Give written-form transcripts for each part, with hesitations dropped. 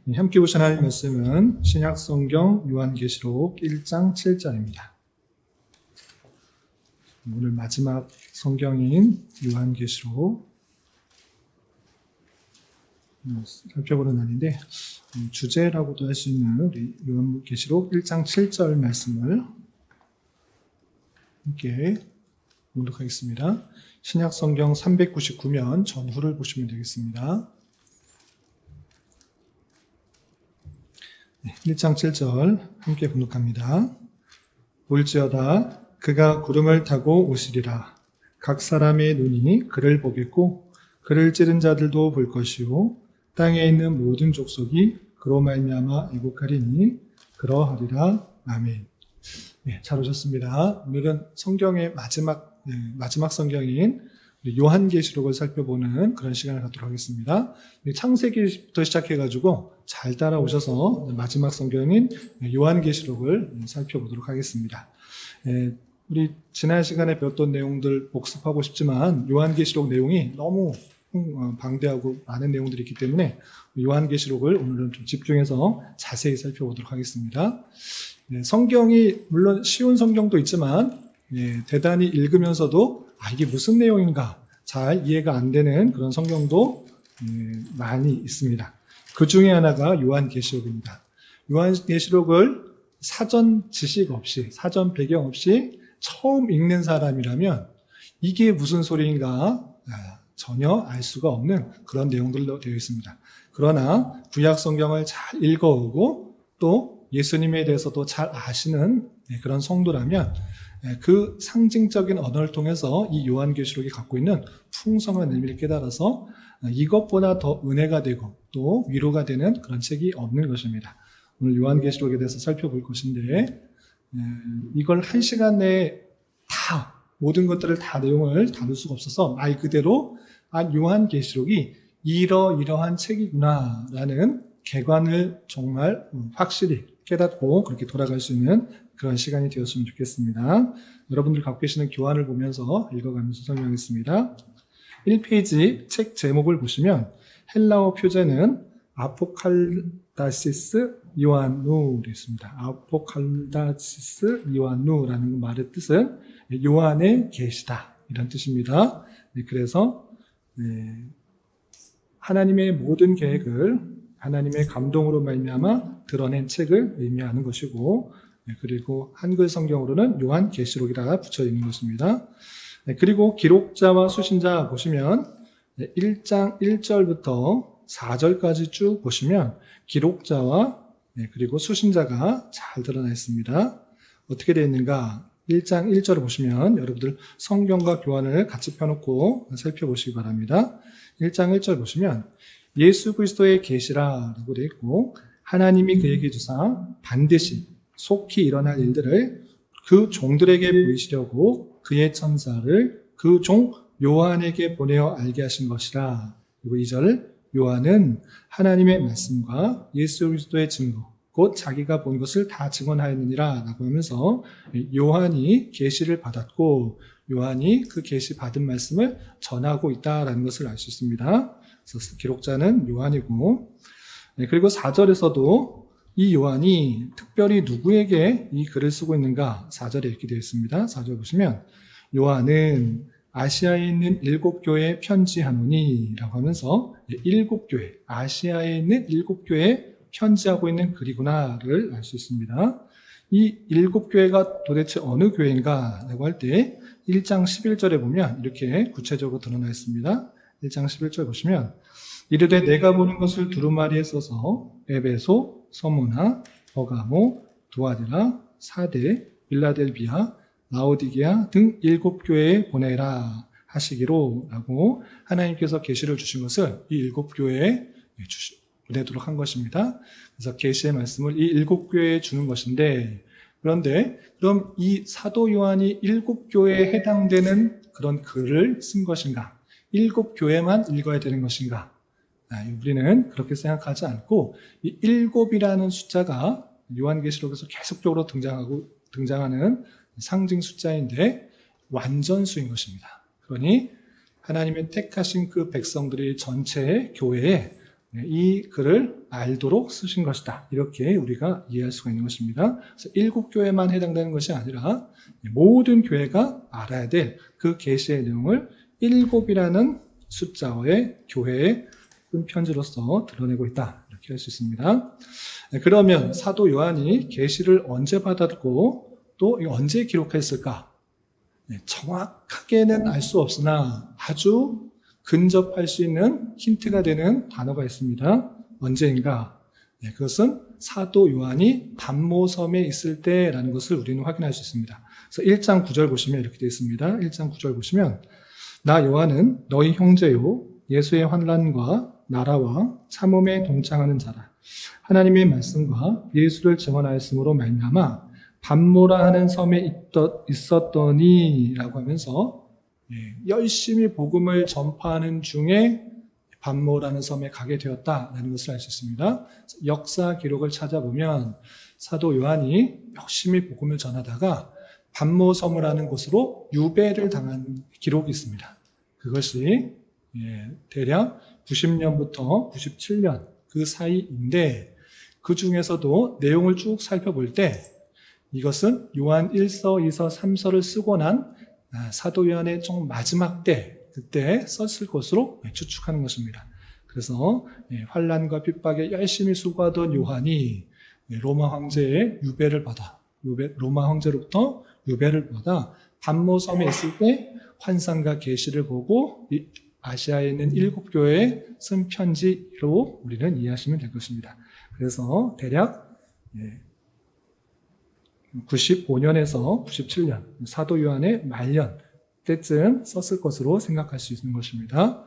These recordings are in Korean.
함께 보신 하나님 말씀은 신약성경 요한계시록 1장 7절입니다. 오늘 마지막 성경인 요한계시록 살펴보는 날인데, 주제라고도 할 수 있는 우리 요한계시록 1장 7절 말씀을 함께 봉독하겠습니다. 신약성경 399면 전후를 보시면 되겠습니다. 1장 7절 함께 봉독합니다. 볼지어다 그가 구름을 타고 오시리라. 각 사람의 눈이 그를 보겠고 그를 찌른 자들도 볼 것이요 땅에 있는 모든 족속이 그로 말미암아 애곡하리니 그러하리라. 아멘. 잘 오셨습니다. 오늘은 성경의 마지막 성경인 요한계시록을 살펴보는 그런 시간을 갖도록 하겠습니다. 창세기부터 시작해가지고 잘 따라오셔서 마지막 성경인 요한계시록을 살펴보도록 하겠습니다. 우리 지난 시간에 배웠던 내용들 복습하고 싶지만 요한계시록 내용이 너무 방대하고 많은 내용들이 있기 때문에 요한계시록을 오늘은 좀 집중해서 자세히 살펴보도록 하겠습니다. 성경이 물론 쉬운 성경도 있지만 대단히 읽으면서도 이게 무슨 내용인가 잘 이해가 안 되는 그런 성경도 많이 있습니다. 그 중에 하나가 요한계시록입니다. 요한계시록을 사전 지식 없이, 사전 배경 없이 처음 읽는 사람이라면 이게 무슨 소리인가 전혀 알 수가 없는 그런 내용들로 되어 있습니다. 그러나 구약 성경을 잘 읽어오고 또 예수님에 대해서도 잘 아시는 그런 성도라면 그 상징적인 언어를 통해서 이 요한계시록이 갖고 있는 풍성한 의미를 깨달아서 이것보다 더 은혜가 되고 또 위로가 되는 그런 책이 없는 것입니다. 오늘 요한계시록에 대해서 살펴볼 것인데 이걸 한 시간 내에 다 모든 것들을 다 내용을 다룰 수가 없어서 말 그대로 요한계시록이 이러이러한 책이구나라는 개관을 정말 확실히 깨닫고 그렇게 돌아갈 수 있는 그런 시간이 되었으면 좋겠습니다. 여러분들 갖고 계시는 교환을 보면서 읽어가면서 설명하겠습니다. 1페이지 책 제목을 보시면 헬라어 표제는 아포칼다시스 요한누 있습니다. 아포칼다시스 요한누라는 말의 뜻은 요한의 계시다 이런 뜻입니다. 그래서 하나님의 모든 계획을 하나님의 감동으로 말미암아 드러낸 책을 의미하는 것이고 그리고 한글 성경으로는 요한계시록이라 붙여 있는 것입니다. 그리고 기록자와 수신자 보시면 1장 1절부터 4절까지 쭉 보시면 기록자와 그리고 수신자가 잘 드러나 있습니다. 어떻게 되어 있는가? 1장 1절을 보시면 여러분들 성경과 교환을 같이 펴놓고 살펴보시기 바랍니다. 1장 1절 보시면 예수 그리스도의 계시라라고 되어 있고 하나님이 그에게 주사 반드시 속히 일어날 일들을 그 종들에게 보이시려고 그의 천사를 그 종 요한에게 보내어 알게 하신 것이라. 그리고 2절 요한은 하나님의 말씀과 예수 그리스도의 증거 곧 자기가 본 것을 다 증언하였느니라 라고 하면서 요한이 계시를 받았고 요한이 그 계시 받은 말씀을 전하고 있다라는 것을 알 수 있습니다. 그래서 기록자는 요한이고 그리고 4절에서도 이 요한이 특별히 누구에게 이 글을 쓰고 있는가 4절에 이렇게 되어 있습니다. 4절 보시면 요한은 아시아에 있는 7교회에 편지하노니 라고 하면서 7교회, 아시아에 있는 7교회에 편지하고 있는 글이구나를 알 수 있습니다. 이 7교회가 도대체 어느 교회인가 라고 할 때 1장 11절에 보면 이렇게 구체적으로 드러나 있습니다. 1장 11절 보시면 이르되 내가 보는 것을 두루마리에 써서 에베소, 서무나, 버가모, 두아디라, 사데, 빌라델비아, 라오디게아 등 7교회에 보내라 하시기로 라고 하나님께서 계시를 주신 것을 이 7교회에 보내도록 한 것입니다. 그래서 계시의 말씀을 이 7교회에 주는 것인데 그런데 그럼 이 사도 요한이 7교회에 해당되는 그런 글을 쓴 것인가? 7교회만 읽어야 되는 것인가? 우리는 그렇게 생각하지 않고 이 7이라는 숫자가 요한계시록에서 계속적으로 등장하는 상징 숫자인데 완전수인 것입니다. 그러니 하나님의 택하신 그 백성들이 전체의 교회에 이 글을 알도록 쓰신 것이다. 이렇게 우리가 이해할 수가 있는 것입니다. 그래서 7교회만 해당되는 것이 아니라 모든 교회가 알아야 될 그 계시의 내용을 7이라는 숫자의 교회의 편지로서 드러내고 있다. 이렇게 할 수 있습니다. 그러면 사도 요한이 계시를 언제 받았고 또 언제 기록했을까? 정확하게는 알 수 없으나 아주 근접할 수 있는 힌트가 되는 단어가 있습니다. 언제인가? 그것은 사도 요한이 pat모섬에 있을 때라는 것을 우리는 확인할 수 있습니다. 그래서 1장 9절 보시면 이렇게 되어 있습니다. 1장 9절 보시면 나 요한은 너희 형제요 예수의 환난과 나라와 참음에 동창하는 자라. 하나님의 말씀과 예수를 증언하였으므로 말미암아 pat모라 하는 섬에 있었더니 라고 하면서 열심히 복음을 전파하는 중에 pat모라는 섬에 가게 되었다라는 것을 알 수 있습니다. 역사 기록을 찾아보면 사도 요한이 열심히 복음을 전하다가 pat모섬을 하는 곳으로 유배를 당한 기록이 있습니다. 그것이 대략 90년부터 97년 그 사이인데 그 중에서도 내용을 쭉 살펴볼 때 이것은 요한 1서, 2서, 3서를 쓰고 난 사도 요한의 좀 마지막 때 그때 썼을 것으로 추측하는 것입니다. 그래서 환난과 핍박에 열심히 수고하던 요한이 로마 황제의 유배를 받아 로마 황제로부터 유배를 받아 pat모섬에 있을 때 환상과 계시를 보고 아시아에 있는 7교회에 쓴 편지로 우리는 이해하시면 될 것입니다. 그래서 대략 95년에서 97년 사도 요한의 말년 때쯤 썼을 것으로 생각할 수 있는 것입니다.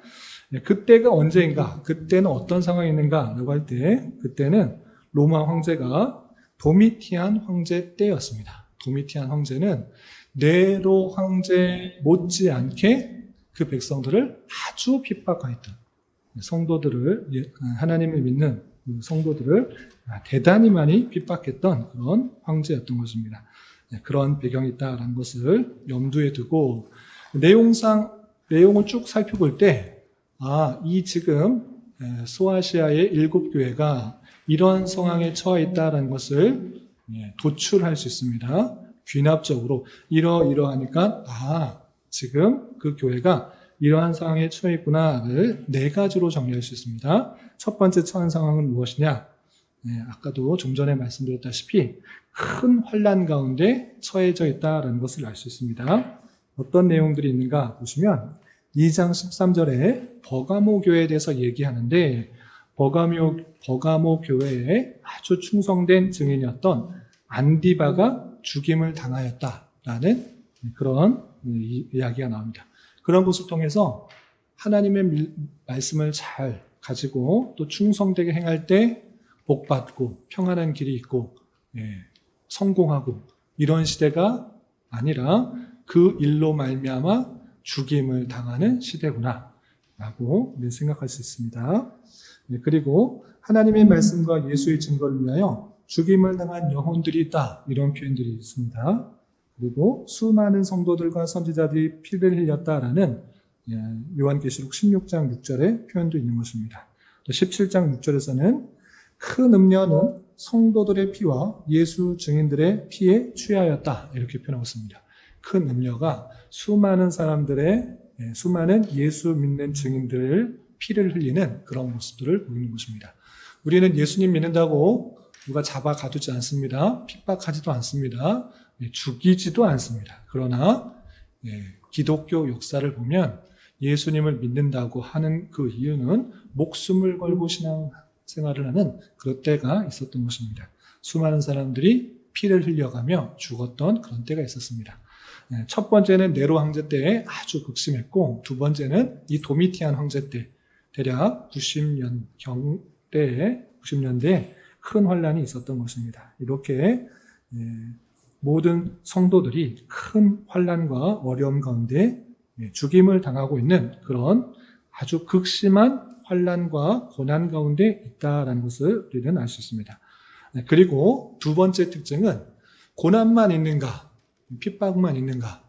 그때가 언제인가? 그때는 어떤 상황이 있는가라고 할 때 그때는 로마 황제가 도미티안 황제 때였습니다. 도미티안 황제는 네로 황제 못지않게 그 백성들을 아주 핍박하였던 성도들을 하나님을 믿는 성도들을 대단히 많이 핍박했던 그런 황제였던 것입니다. 그런 배경이 있다라는 것을 염두에 두고 내용을 쭉 살펴볼 때 이 지금 소아시아의 7교회가 이런 상황에 처해 있다라는 것을 도출할 수 있습니다. 귀납적으로 이러하니까 지금 그 교회가 이러한 상황에 처해 있구나를 4가지로 정리할 수 있습니다. 첫 번째 처한 상황은 무엇이냐? 아까도 좀 전에 말씀드렸다시피 큰 환난 가운데 처해져 있다는 것을 알 수 있습니다. 어떤 내용들이 있는가 보시면 2장 13절에 버가모 교회에 대해서 얘기하는데 버가모 교회에 아주 충성된 증인이었던 안디바가 죽임을 당하였다라는 그런 이야기가 나옵니다. 그런 것을 통해서 하나님의 말씀을 잘 가지고 또 충성되게 행할 때 복받고 평안한 길이 있고 성공하고 이런 시대가 아니라 그 일로 말미암아 죽임을 당하는 시대구나 라고 생각할 수 있습니다. 그리고 하나님의 말씀과 예수의 증거를 위하여 죽임을 당한 영혼들이 있다 이런 표현들이 있습니다. 그리고 수많은 성도들과 선지자들이 피를 흘렸다라는 요한계시록 16장 6절의 표현도 있는 것입니다. 또 17장 6절에서는 큰 음녀는 성도들의 피와 예수 증인들의 피에 취하였다 이렇게 표현하고 있습니다. 큰 음녀가 수많은 사람들의 수많은 예수 믿는 증인들을 피를 흘리는 그런 모습들을 보이는 것입니다. 우리는 예수님 믿는다고 누가 잡아 가두지 않습니다. 핍박하지도 않습니다. 죽이지도 않습니다. 그러나 기독교 역사를 보면 예수님을 믿는다고 하는 그 이유는 목숨을 걸고 신앙생활을 하는 그런 때가 있었던 것입니다. 수많은 사람들이 피를 흘려가며 죽었던 그런 때가 있었습니다. 첫 번째는 네로 황제 때에 아주 극심했고 두 번째는 이 도미티안 황제 때 대략 90년대에 큰 환란이 있었던 것입니다. 이렇게 모든 성도들이 큰 환란과 어려움 가운데 죽임을 당하고 있는 그런 아주 극심한 환란과 고난 가운데 있다라는 것을 우리는 알 수 있습니다. 그리고 두 번째 특징은 고난만 있는가, 핍박만 있는가,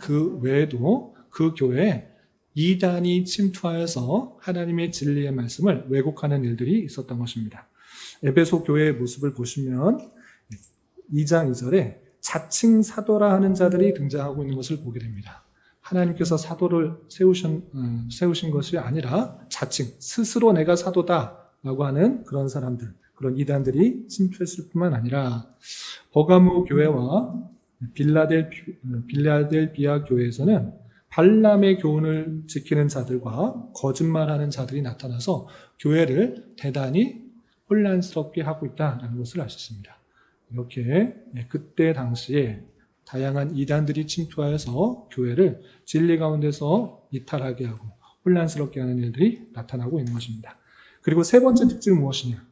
그 외에도 그 교회에 이단이 침투하여서 하나님의 진리의 말씀을 왜곡하는 일들이 있었던 것입니다. 에베소 교회의 모습을 보시면 2장 2절에 자칭 사도라 하는 자들이 등장하고 있는 것을 보게 됩니다. 하나님께서 사도를 세우신 것이 아니라 자칭, 스스로 내가 사도다라고 하는 그런 사람들, 그런 이단들이 침투했을 뿐만 아니라 버가모 교회와 빌라델비아 교회에서는 발람의 교훈을 지키는 자들과 거짓말하는 자들이 나타나서 교회를 대단히 혼란스럽게 하고 있다는 것을 알 수 있습니다. 이렇게 그때 당시에 다양한 이단들이 침투하여서 교회를 진리 가운데서 이탈하게 하고 혼란스럽게 하는 일들이 나타나고 있는 것입니다. 그리고 세 번째 특징은 무엇이냐?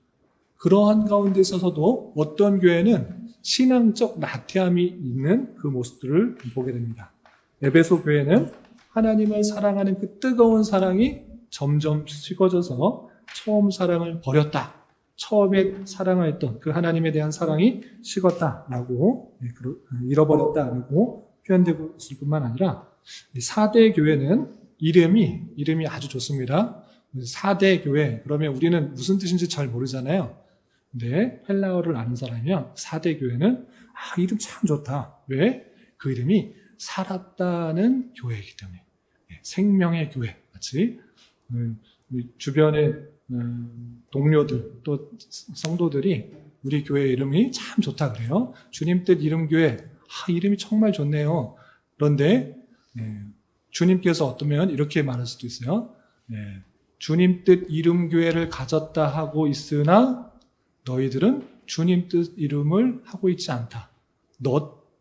그러한 가운데 있어서도 어떤 교회는 신앙적 나태함이 있는 그 모습들을 보게 됩니다. 에베소 교회는 하나님을 사랑하는 그 뜨거운 사랑이 점점 식어져서 처음 사랑을 버렸다. 처음에 사랑하였던 그 하나님에 대한 사랑이 식었다라고, 잃어버렸다라고 표현되고 있을 뿐만 아니라 4대 교회는 이름이 아주 좋습니다. 4대 교회, 그러면 우리는 무슨 뜻인지 잘 모르잖아요. 근데 헬라어를 아는 사람이면 4대 교회는 이름 참 좋다. 왜? 그 이름이 살았다는 교회이기 때문에. 생명의 교회 같이 주변의 동료들 또 성도들이 우리 교회 이름이 참 좋다 그래요. 주님 뜻 이름 교회, 이름이 정말 좋네요. 그런데 주님께서 어쩌면 이렇게 말할 수도 있어요. 주님 뜻 이름 교회를 가졌다 하고 있으나 너희들은 주님 뜻 이름을 하고 있지 않다.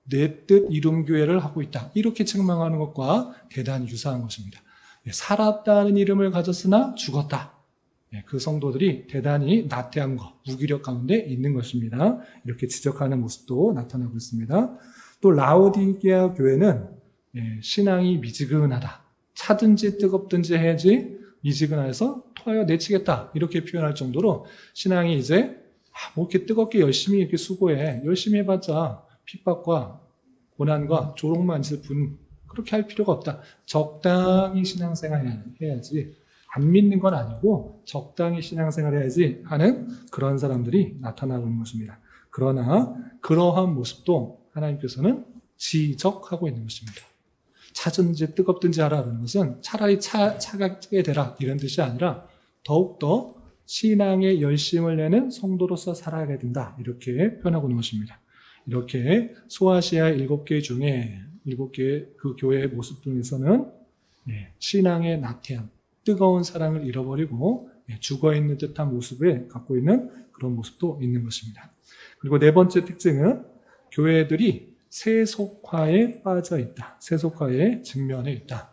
내 뜻 이름 교회를 하고 있다. 이렇게 책망하는 것과 대단히 유사한 것입니다. 살았다는 이름을 가졌으나 죽었다. 그 성도들이 대단히 나태함과 무기력 가운데 있는 것입니다. 이렇게 지적하는 모습도 나타나고 있습니다. 또 라오디게아 교회는 신앙이 미지근하다. 차든지 뜨겁든지 해야지 미지근해서 토하여 내치겠다. 이렇게 표현할 정도로 신앙이 이제 뭐 이렇게 뜨겁게 열심히 이렇게 수고해. 열심히 해봤자 핍박과 고난과 조롱만 있을 뿐 그렇게 할 필요가 없다. 적당히 신앙생활 해야지. 안 믿는 건 아니고 적당히 신앙생활 해야지 하는 그런 사람들이 나타나고 있는 것입니다. 그러나 그러한 모습도 하나님께서는 지적하고 있는 것입니다. 차든지 뜨겁든지 하라는 것은 차라리 차갑게 되라 이런 뜻이 아니라 더욱더 신앙에 열심을 내는 성도로서 살아야 된다 이렇게 표현하고 있는 것입니다. 이렇게 소아시아 7개 중에 7개 그 교회의 모습 중에서는 신앙의 나태함, 뜨거운 사랑을 잃어버리고 죽어있는 듯한 모습을 갖고 있는 그런 모습도 있는 것입니다. 그리고 네 번째 특징은 교회들이 세속화에 빠져 있다. 세속화에 직면해 있다.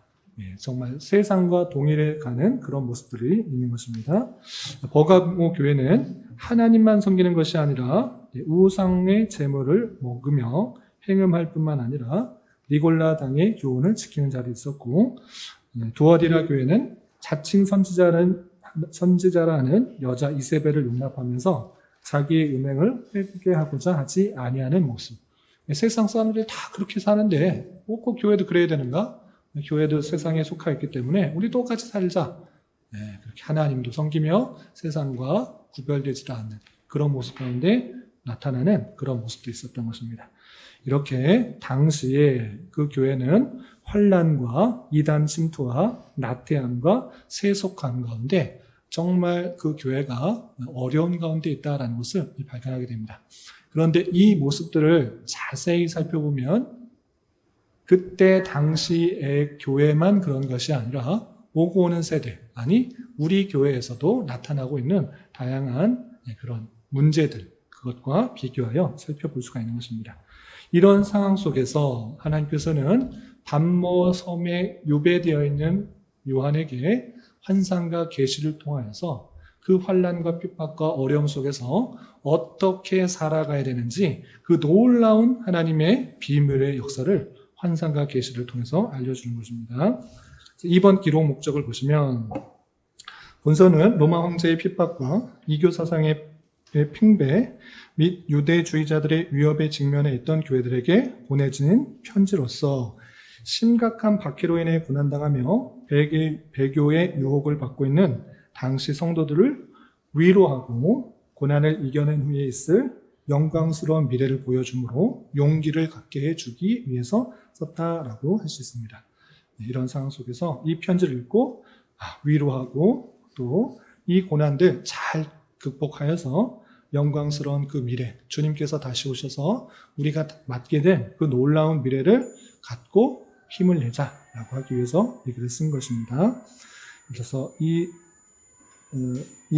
정말 세상과 동일해 가는 그런 모습들이 있는 것입니다. 버가모 교회는 하나님만 섬기는 것이 아니라 우상의 제물을 먹으며 행음할 뿐만 아니라 니골라 당의 교훈을 지키는 자도 있었고, 두어디라 교회는 자칭 선지자라는 여자 이세벨을 용납하면서 자기의 은행을 회개하고자 하지 아니하는 모습. 세상 사람들이 다 그렇게 사는데 꼭 교회도 그래야 되는가? 교회도 세상에 속하 있기 때문에 우리도 똑같이 살자. 그렇게 하나님도 섬기며 세상과 구별되지 않는 그런 모습 가운데 나타나는 그런 모습도 있었던 것입니다. 이렇게 당시에 그 교회는 환난과 이단 침투와 나태함과 세속함 가운데 정말 그 교회가 어려운 가운데 있다는 것을 발견하게 됩니다. 그런데 이 모습들을 자세히 살펴보면 그때 당시의 교회만 그런 것이 아니라 오고 오는 세대, 아니 우리 교회에서도 나타나고 있는 다양한 그런 문제들, 그것과 비교하여 살펴볼 수가 있는 것입니다. 이런 상황 속에서 하나님께서는 담모 섬에 유배되어 있는 요한에게 환상과 계시를 통하여서 그 환난과 핍박과 어려움 속에서 어떻게 살아가야 되는지 그 놀라운 하나님의 비밀의 역사를 환상과 계시를 통해서 알려주는 것입니다. 이번 기록 목적을 보시면 본서는 로마 황제의 핍박과 이교 사상의 핑배 및 유대주의자들의 위협에 직면해 있던 교회들에게 보내진 편지로서 심각한 박해로 인해 고난당하며 배교의 유혹을 받고 있는 당시 성도들을 위로하고 고난을 이겨낸 후에 있을 영광스러운 미래를 보여주므로 용기를 갖게 해주기 위해서 썼다라고 할 수 있습니다. 이런 상황 속에서 이 편지를 읽고 위로하고 또 이 고난들 잘 극복하여서 영광스러운 그 미래, 주님께서 다시 오셔서 우리가 맞게 된 그 놀라운 미래를 갖고 힘을 내자라고 하기 위해서 이 글을 쓴 것입니다. 그래서 이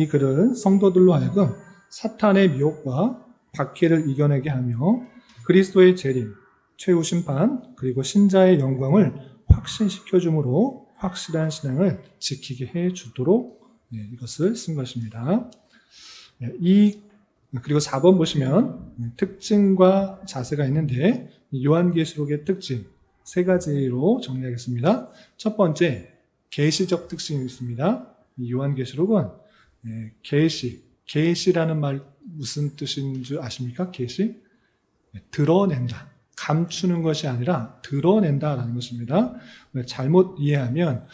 글은 성도들로 하여금 사탄의 미혹과 박해를 이겨내게 하며 그리스도의 재림, 최후 심판, 그리고 신자의 영광을 확신시켜 주므로 확실한 신앙을 지키게 해 주도록 이것을 쓴 것입니다. 그리고 4번 보시면 특징과 자세가 있는데 요한계시록의 특징 3가지로 정리하겠습니다. 첫 번째, 계시적 특징이 있습니다. 요한계시록은 계시라는 말 무슨 뜻인 줄 아십니까? 계시? 드러낸다. 감추는 것이 아니라 드러낸다라는 것입니다. 잘못 이해하면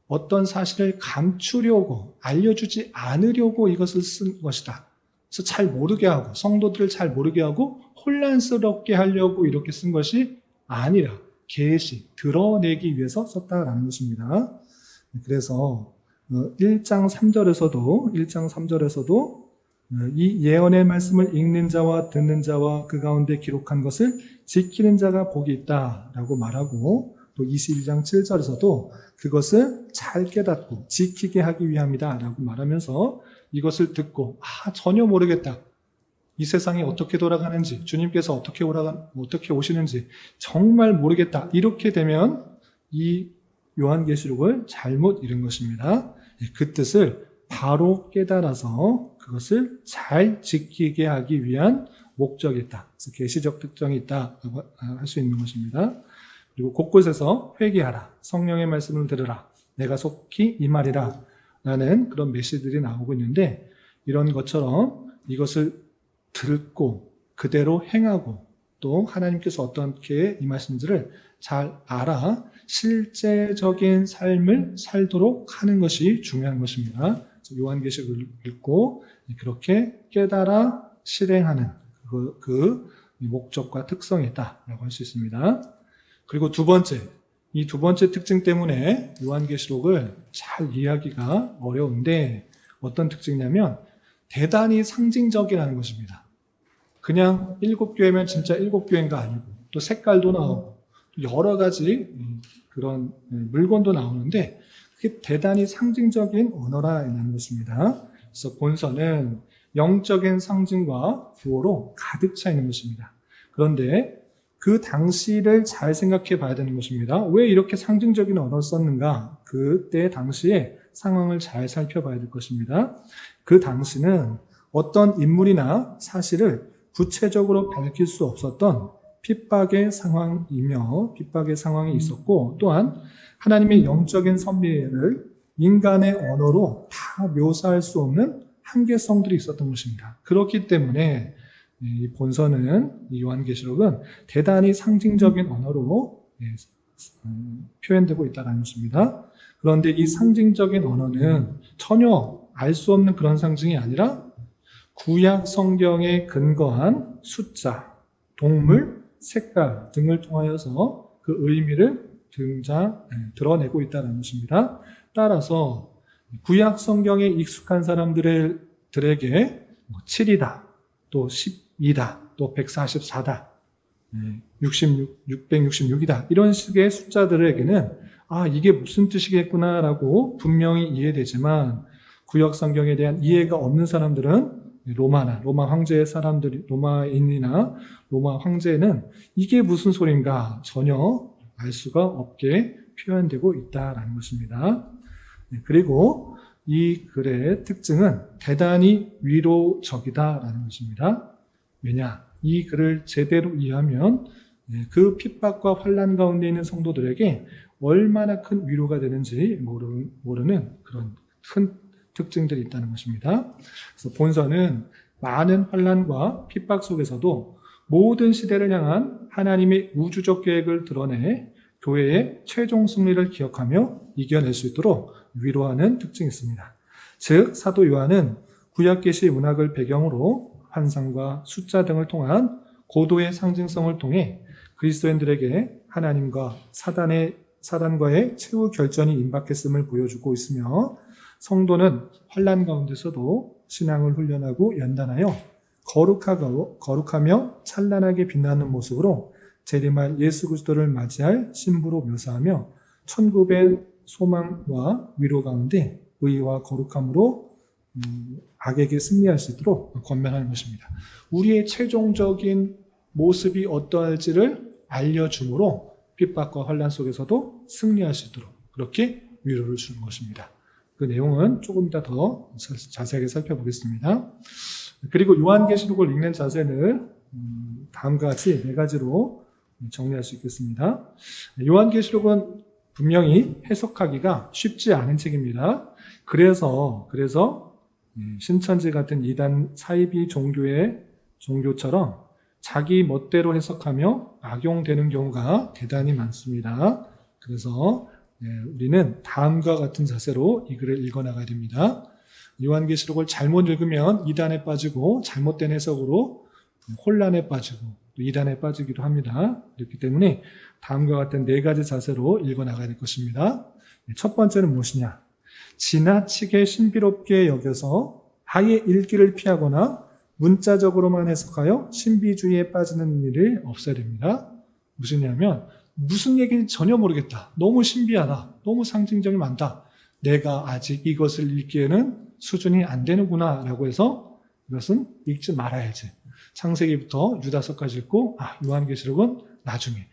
어떤 사실을 감추려고, 알려주지 않으려고 이것을 쓴 것이다. 그래서 잘 모르게 하고, 성도들을 잘 모르게 하고 혼란스럽게 하려고 이렇게 쓴 것이 아니라 계시, 드러내기 위해서 썼다라는 것입니다. 그래서 1장 3절에서도 이 예언의 말씀을 읽는 자와 듣는 자와 그 가운데 기록한 것을 지키는 자가 복이 있다라고 말하고, 또 22장 7절에서도 그것을 잘 깨닫고 지키게 하기 위함이다라고 말하면서 이것을 듣고 전혀 모르겠다. 이 세상이 어떻게 돌아가는지, 주님께서 어떻게 오시는지 정말 모르겠다. 이렇게 되면 이 요한계시록을 잘못 읽은 것입니다. 그 뜻을 바로 깨달아서 그것을 잘 지키게 하기 위한 목적이 있다. 그래서 계시적 특징이 있다고 할 수 있는 것입니다. 그리고 곳곳에서 회개하라, 성령의 말씀을 들으라, 내가 속히 이 말이라 라는 그런 메시지들이 나오고 있는데, 이런 것처럼 이것을 듣고 그대로 행하고 또 하나님께서 어떻게 임하시는지를 잘 알아 실제적인 삶을 살도록 하는 것이 중요한 것입니다. 요한계시록을 읽고 그렇게 깨달아 실행하는 그 목적과 특성이 있다라고 할 수 있습니다. 그리고 이 두 번째 특징 때문에 요한계시록을 잘 이해하기가 어려운데, 어떤 특징이냐면 대단히 상징적이라는 것입니다. 그냥 7교회면 진짜 7교회인가 아니고, 또 색깔도 나오고 여러 가지 그런 물건도 나오는데 그게 대단히 상징적인 언어라는 것입니다. 그래서 본서는 영적인 상징과 구호로 가득 차 있는 것입니다. 그런데 그 당시를 잘 생각해 봐야 되는 것입니다. 왜 이렇게 상징적인 언어를 썼는가? 그때 당시의 상황을 잘 살펴봐야 될 것입니다. 그 당시는 어떤 인물이나 사실을 구체적으로 밝힐 수 없었던 핍박의 상황이 있었고, 또한 하나님의 영적인 섭리를 인간의 언어로 다 묘사할 수 없는 한계성들이 있었던 것입니다. 그렇기 때문에 이 본서는, 이 요한계시록은 대단히 상징적인 언어로 표현되고 있다는 것입니다. 그런데 이 상징적인 언어는 전혀 알 수 없는 그런 상징이 아니라 구약 성경에 근거한 숫자, 동물, 색깔 등을 통하여서 그 의미를 드러내고 있다는 것입니다. 따라서 구약 성경에 익숙한 사람들에게 7이다, 또 12다, 또 144다, 666이다 이런 식의 숫자들에게는 이게 무슨 뜻이겠구나라고 분명히 이해되지만, 구약 성경에 대한 이해가 없는 사람들은 로마인이나 로마 황제는 이게 무슨 소린가 전혀 알 수가 없게 표현되고 있다라는 것입니다. 그리고 이 글의 특징은 대단히 위로적이다라는 것입니다. 왜냐? 이 글을 제대로 이해하면 그 핍박과 환난 가운데 있는 성도들에게 얼마나 큰 위로가 되는지 모르는 그런 큰 특징들이 있다는 것입니다. 그래서 본서는 많은 환난과 핍박 속에서도 모든 시대를 향한 하나님의 우주적 계획을 드러내 교회의 최종 승리를 기억하며 이겨낼 수 있도록 위로하는 특징이 있습니다. 즉 사도 요한은 구약계시 문학을 배경으로 환상과 숫자 등을 통한 고도의 상징성을 통해 그리스도인들에게 하나님과 사단과의 최후 결전이 임박했음을 보여주고 있으며, 성도는 환난 가운데서도 신앙을 훈련하고 연단하여 거룩하며 찬란하게 빛나는 모습으로 재림할 예수 그리스도를 맞이할 신부로 묘사하며 천국의 소망과 위로 가운데 의와 거룩함으로 악에게 승리할 수 있도록 권면하는 것입니다. 우리의 최종적인 모습이 어떠할지를 알려주므로 핍박과 환난 속에서도 승리할 수 있도록 그렇게 위로를 주는 것입니다. 그 내용은 조금 이따 더 자세하게 살펴보겠습니다. 그리고 요한계시록을 읽는 자세는 다음과 같이 4가지로 정리할 수 있겠습니다. 요한계시록은 분명히 해석하기가 쉽지 않은 책입니다. 그래서 신천지 같은 이단 사이비 종교처럼 자기 멋대로 해석하며 악용되는 경우가 대단히 많습니다. 그래서 우리는 다음과 같은 자세로 이 글을 읽어나가야 됩니다. 요한계시록을 잘못 읽으면 이단에 빠지고 잘못된 해석으로 혼란에 빠지고 또 이단에 빠지기도 합니다. 그렇기 때문에 다음과 같은 4가지 자세로 읽어나가야 될 것입니다. 첫 번째는 무엇이냐? 지나치게 신비롭게 여겨서 아예 읽기를 피하거나 문자적으로만 해석하여 신비주의에 빠지는 일이 없어야 됩니다. 무엇이냐면 무슨 얘기인지 전혀 모르겠다. 너무 신비하다. 너무 상징적이 많다. 내가 아직 이것을 읽기에는 수준이 안 되는구나 라고 해서 이것은 읽지 말아야지. 창세기부터 유다서까지 읽고 요한계시록은 나중에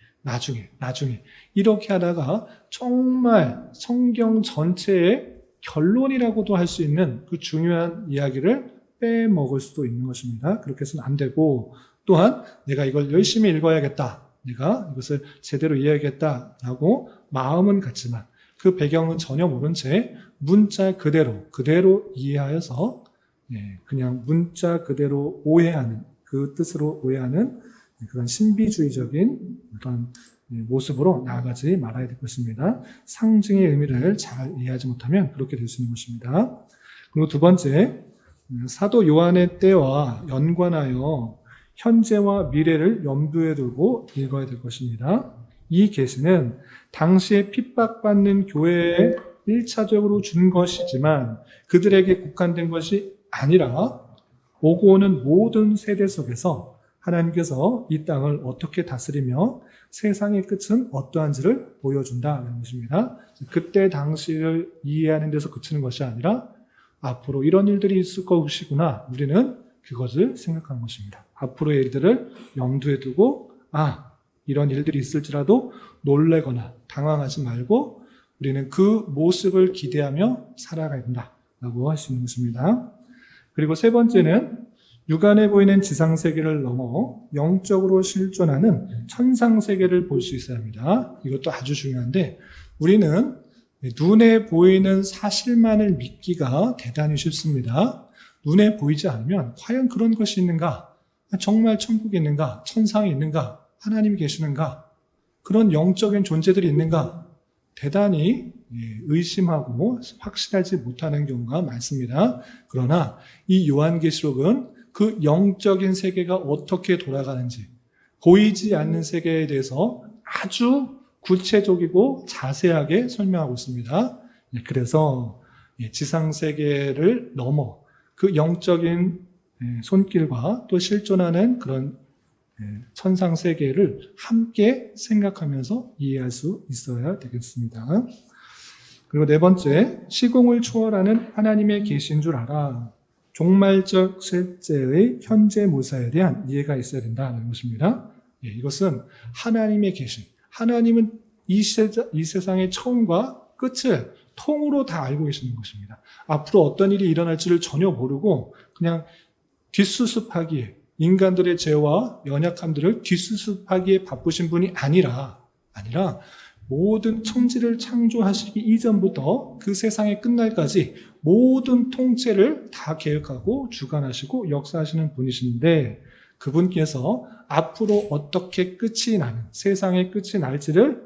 이렇게 하다가 정말 성경 전체의 결론이라고도 할 수 있는 그 중요한 이야기를 빼먹을 수도 있는 것입니다. 그렇게 해서는 안 되고, 또한 내가 이걸 열심히 읽어야겠다, 내가 이것을 제대로 이해하겠다라고 마음은 같지만 그 배경은 전혀 모른 채 문자 그대로 이해하여서 그냥 문자 그대로 오해하는, 그 뜻으로 오해하는 그런 신비주의적인 그런 모습으로 나아가지 말아야 될 것입니다. 상징의 의미를 잘 이해하지 못하면 그렇게 될 수 있는 것입니다. 그리고 두 번째, 사도 요한의 때와 연관하여 현재와 미래를 염두에 두고 읽어야 될 것입니다. 이 계시는 당시에 핍박받는 교회에 1차적으로 준 것이지만 그들에게 국한된 것이 아니라 오고 오는 모든 세대 속에서 하나님께서 이 땅을 어떻게 다스리며 세상의 끝은 어떠한지를 보여준다는 것입니다. 그때 당시를 이해하는 데서 그치는 것이 아니라 앞으로 이런 일들이 있을 것이구나, 우리는 그것을 생각하는 것입니다. 앞으로의 일들을 염두에 두고 이런 일들이 있을지라도 놀래거나 당황하지 말고 우리는 그 모습을 기대하며 살아가야 된다라고 할 수 있는 것입니다. 그리고 세 번째는 육안에 보이는 지상세계를 넘어 영적으로 실존하는 천상세계를 볼 수 있어야 합니다. 이것도 아주 중요한데, 우리는 눈에 보이는 사실만을 믿기가 대단히 쉽습니다. 눈에 보이지 않으면 과연 그런 것이 있는가? 정말 천국이 있는가? 천상이 있는가? 하나님이 계시는가? 그런 영적인 존재들이 있는가? 대단히 의심하고 확신하지 못하는 경우가 많습니다. 그러나 이 요한계시록은 그 영적인 세계가 어떻게 돌아가는지, 보이지 않는 세계에 대해서 아주 구체적이고 자세하게 설명하고 있습니다. 그래서 지상세계를 넘어 그 영적인 손길과 또 실존하는 그런 천상세계를 함께 생각하면서 이해할 수 있어야 되겠습니다. 그리고 네 번째, 시공을 초월하는 하나님의 계시인 줄 알아. 종말적 실제의 현재 모사에 대한 이해가 있어야 된다는 것입니다. 이것은 하나님의 계시. 하나님은 이 세상의 처음과 끝을 통으로 다 알고 계시는 것입니다. 앞으로 어떤 일이 일어날지를 전혀 모르고 그냥 뒷수습하기에, 인간들의 죄와 연약함들을 뒷수습하기에 바쁘신 분이 아니라 모든 천지를 창조하시기 이전부터 그 세상의 끝날까지 모든 통째를 다 계획하고 주관하시고 역사하시는 분이신데, 그분께서 앞으로 어떻게 끝이 나는, 세상의 끝이 날지를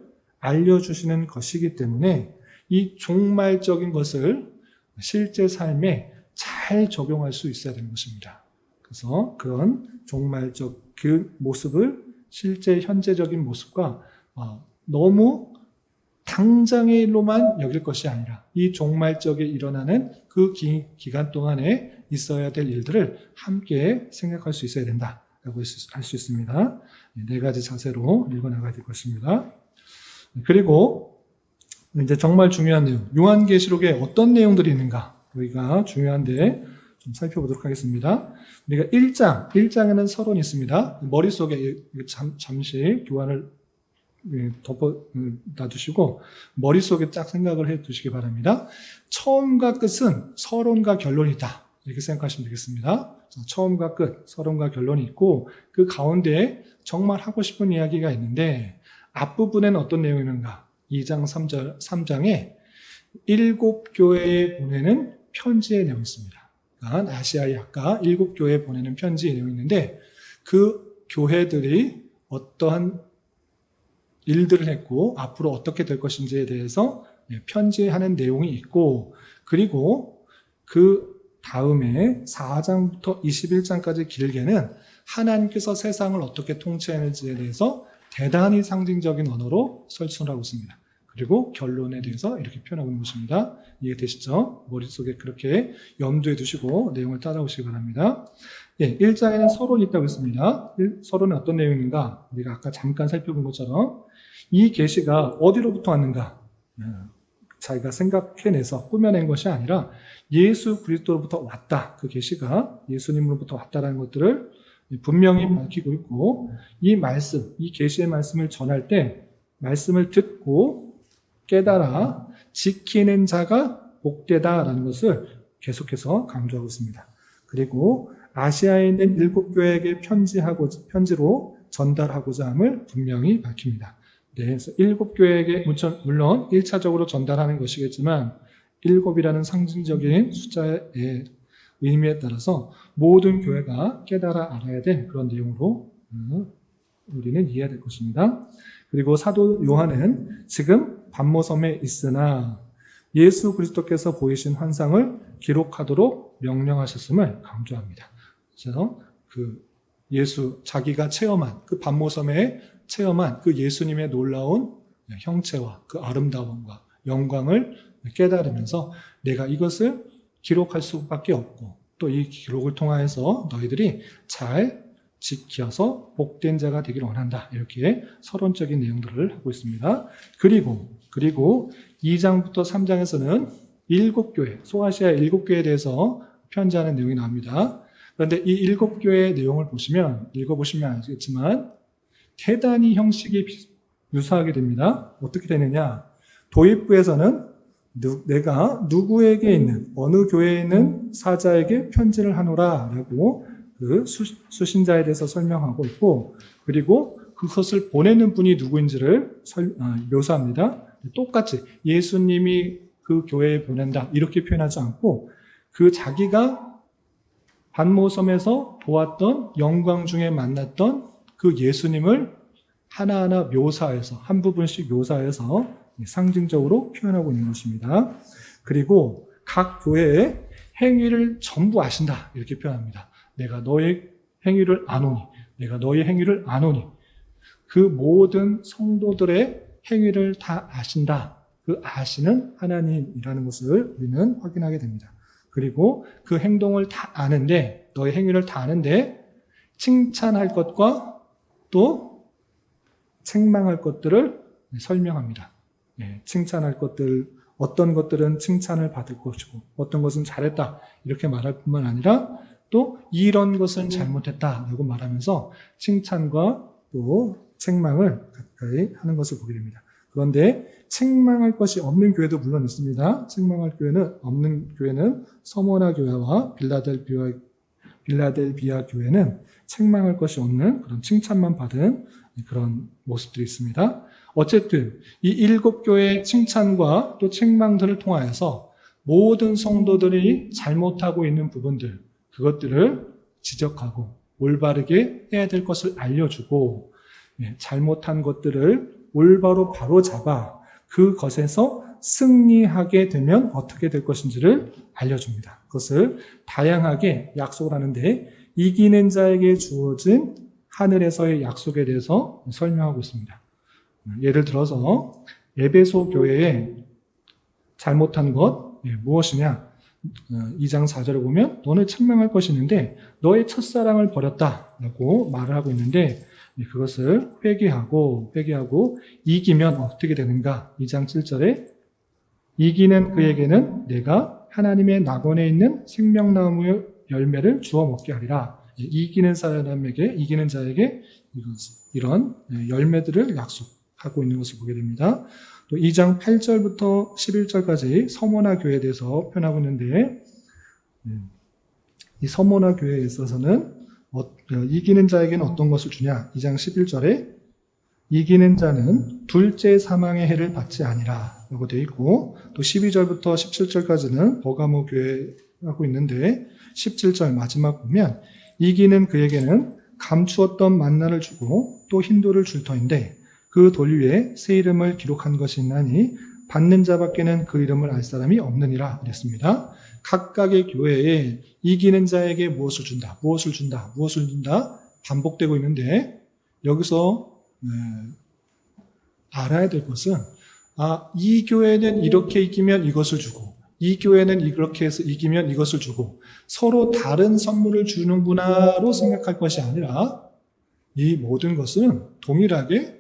알려주시는 것이기 때문에 이 종말적인 것을 실제 삶에 잘 적용할 수 있어야 되는 것입니다. 그래서 그런 종말적 그 모습을 실제 현재적인 모습과 너무 당장의 일로만 여길 것이 아니라 이 종말적에 일어나는 그 기간 동안에 있어야 될 일들을 함께 생각할 수 있어야 된다라고 할 수 있습니다. 네 가지 자세로 읽어나가야 될 것입니다. 그리고 이제 정말 중요한 내용, 요한계시록에 어떤 내용들이 있는가, 여기가 중요한데 좀 살펴보도록 하겠습니다. 우리가 1장에는 서론이 있습니다. 머릿속에 잠시 교환을 덮어 놔두시고 머릿속에 딱 생각을 해 두시기 바랍니다. 처음과 끝은 서론과 결론이다, 이렇게 생각하시면 되겠습니다. 처음과 끝, 서론과 결론이 있고 그 가운데 정말 하고 싶은 이야기가 있는데 앞부분에는 어떤 내용이 있는가? 2장 3장에 7교회에 보내는 편지의 내용이 있습니다. 그러니까 아시아의 아까 7교회에 보내는 편지의 내용이 있는데 그 교회들이 어떠한 일들을 했고 앞으로 어떻게 될 것인지에 대해서 편지하는 내용이 있고, 그리고 그 다음에 4장부터 21장까지 길게는 하나님께서 세상을 어떻게 통치하는지에 대해서 대단히 상징적인 언어로 설명을 하고 있습니다. 그리고 결론에 대해서 이렇게 표현하고 있는 것입니다. 이해되시죠? 머릿속에 그렇게 염두에 두시고 내용을 따라오시기 바랍니다. 1장에는 서론이 있다고 했습니다. 서론은 어떤 내용인가? 우리가 아까 잠깐 살펴본 것처럼 이 계시가 어디로부터 왔는가? 자기가 생각해내서 꾸며낸 것이 아니라 예수 그리스도로부터 왔다. 그 계시가 예수님으로부터 왔다라는 것들을 분명히 밝히고 있고, 이 말씀, 이 계시의 말씀을 전할 때 말씀을 듣고 깨달아 지키는 자가 복되다라는 것을 계속해서 강조하고 있습니다. 그리고 아시아에 있는 7교회에게 편지로 전달하고자 함을 분명히 밝힙니다. 그래서 7교회에게 물론 1차적으로 전달하는 것이겠지만 7이라는 상징적인 숫자의 의미에 따라서 모든 교회가 깨달아 알아야 될 그런 내용으로 우리는 이해해야 될 것입니다. 그리고 사도 요한은 지금 반모섬에 있으나 예수 그리스도께서 보이신 환상을 기록하도록 명령하셨음을 강조합니다. 그래서 자기가 체험한 그 반모섬에 체험한 그 예수님의 놀라운 형체와 그 아름다움과 영광을 깨달으면서 내가 이것을 기록할 수밖에 없고 또 이 기록을 통하여서 너희들이 잘 지켜서 복된 자가 되기를 원한다. 이렇게 서론적인 내용들을 하고 있습니다. 그리고 2장부터 3장에서는 7교회, 소아시아 7교회에 대해서 편지하는 내용이 나옵니다. 그런데 이 7교회의 내용을 읽어보시면 알겠지만 대단히 형식이 유사하게 됩니다. 어떻게 되느냐? 도입부에서는 내가 누구에게 있는, 어느 교회에 있는 사자에게 편지를 하노라 라고 그 수신자에 대해서 설명하고 있고, 그리고 그것을 보내는 분이 누구인지를 묘사합니다. 똑같이 예수님이 그 교회에 보낸다 이렇게 표현하지 않고 그 자기가 반모섬에서 보았던 영광 중에 만났던 그 예수님을 하나하나 묘사해서 한 부분씩 묘사해서 상징적으로 표현하고 있는 것입니다. 그리고 각 교회의 행위를 전부 아신다 이렇게 표현합니다. 내가 너의 행위를 아노니, 내가 너의 행위를 아노니, 그 모든 성도들의 행위를 다 아신다. 그 아시는 하나님이라는 것을 우리는 확인하게 됩니다. 그리고 그 행동을 다 아는데, 너의 행위를 다 아는데 칭찬할 것과 또 책망할 것들을 설명합니다. 칭찬할 것들, 어떤 것들은 칭찬을 받을 것이고 어떤 것은 잘했다 이렇게 말할 뿐만 아니라 또 이런 것은 잘못했다라고 말하면서 칭찬과 또 책망을 가까이 하는 것을 보게 됩니다. 그런데 책망할 것이 없는 교회도 물론 있습니다. 책망할 없는 교회는 서머나 교회와 빌라델비아 교회는 책망할 것이 없는 그런 칭찬만 받은 그런 모습들이 있습니다. 어쨌든 이 7교회의 칭찬과 또 책망들을 통하여서 모든 성도들이 잘못하고 있는 부분들, 그것들을 지적하고 올바르게 해야 될 것을 알려주고 잘못한 것들을 올바로 바로 잡아 그것에서 승리하게 되면 어떻게 될 것인지를 알려줍니다. 그것을 다양하게 약속을 하는데 이기는 자에게 주어진 하늘에서의 약속에 대해서 설명하고 있습니다. 예를 들어서 에베소 교회에 잘못한 것 무엇이냐? 2장 4절을 보면 너는 책망할 것이 있는데 너의 첫사랑을 버렸다라고 말을 하고 있는데 그것을 회개하고 이기면 어떻게 되는가? 2장 7절에 이기는 그에게는 내가 하나님의 낙원에 있는 생명나무의 열매를 주워 먹게 하리라. 이기는 자에게 이런 열매들을 약속하고 있는 것을 보게 됩니다. 또 2장 8절부터 11절까지 서모나 교회에 대해서 표현하고 있는데 이 서모나 교회에 있어서는 이기는 자에게는 어떤 것을 주냐? 2장 11절에 이기는 자는 둘째 사망의 해를 받지 아니라 라고 되어 있고 또 12절부터 17절까지는 버가모 교회에 하고 있는데 17절 마지막 보면 이기는 그에게는 감추었던 만나를 주고 또 흰돌을 줄 터인데 그 돌 위에 새 이름을 기록한 것이 있나니 받는 자밖에는 그 이름을 알 사람이 없느니라 그랬습니다. 각각의 교회에 이기는 자에게 무엇을 준다 반복되고 있는데 여기서 알아야 될 것은 이 교회는 이렇게 이기면 이것을 주고 이 교회는 이렇게 해서 이기면 이것을 주고 서로 다른 선물을 주는구나로 생각할 것이 아니라 이 모든 것은 동일하게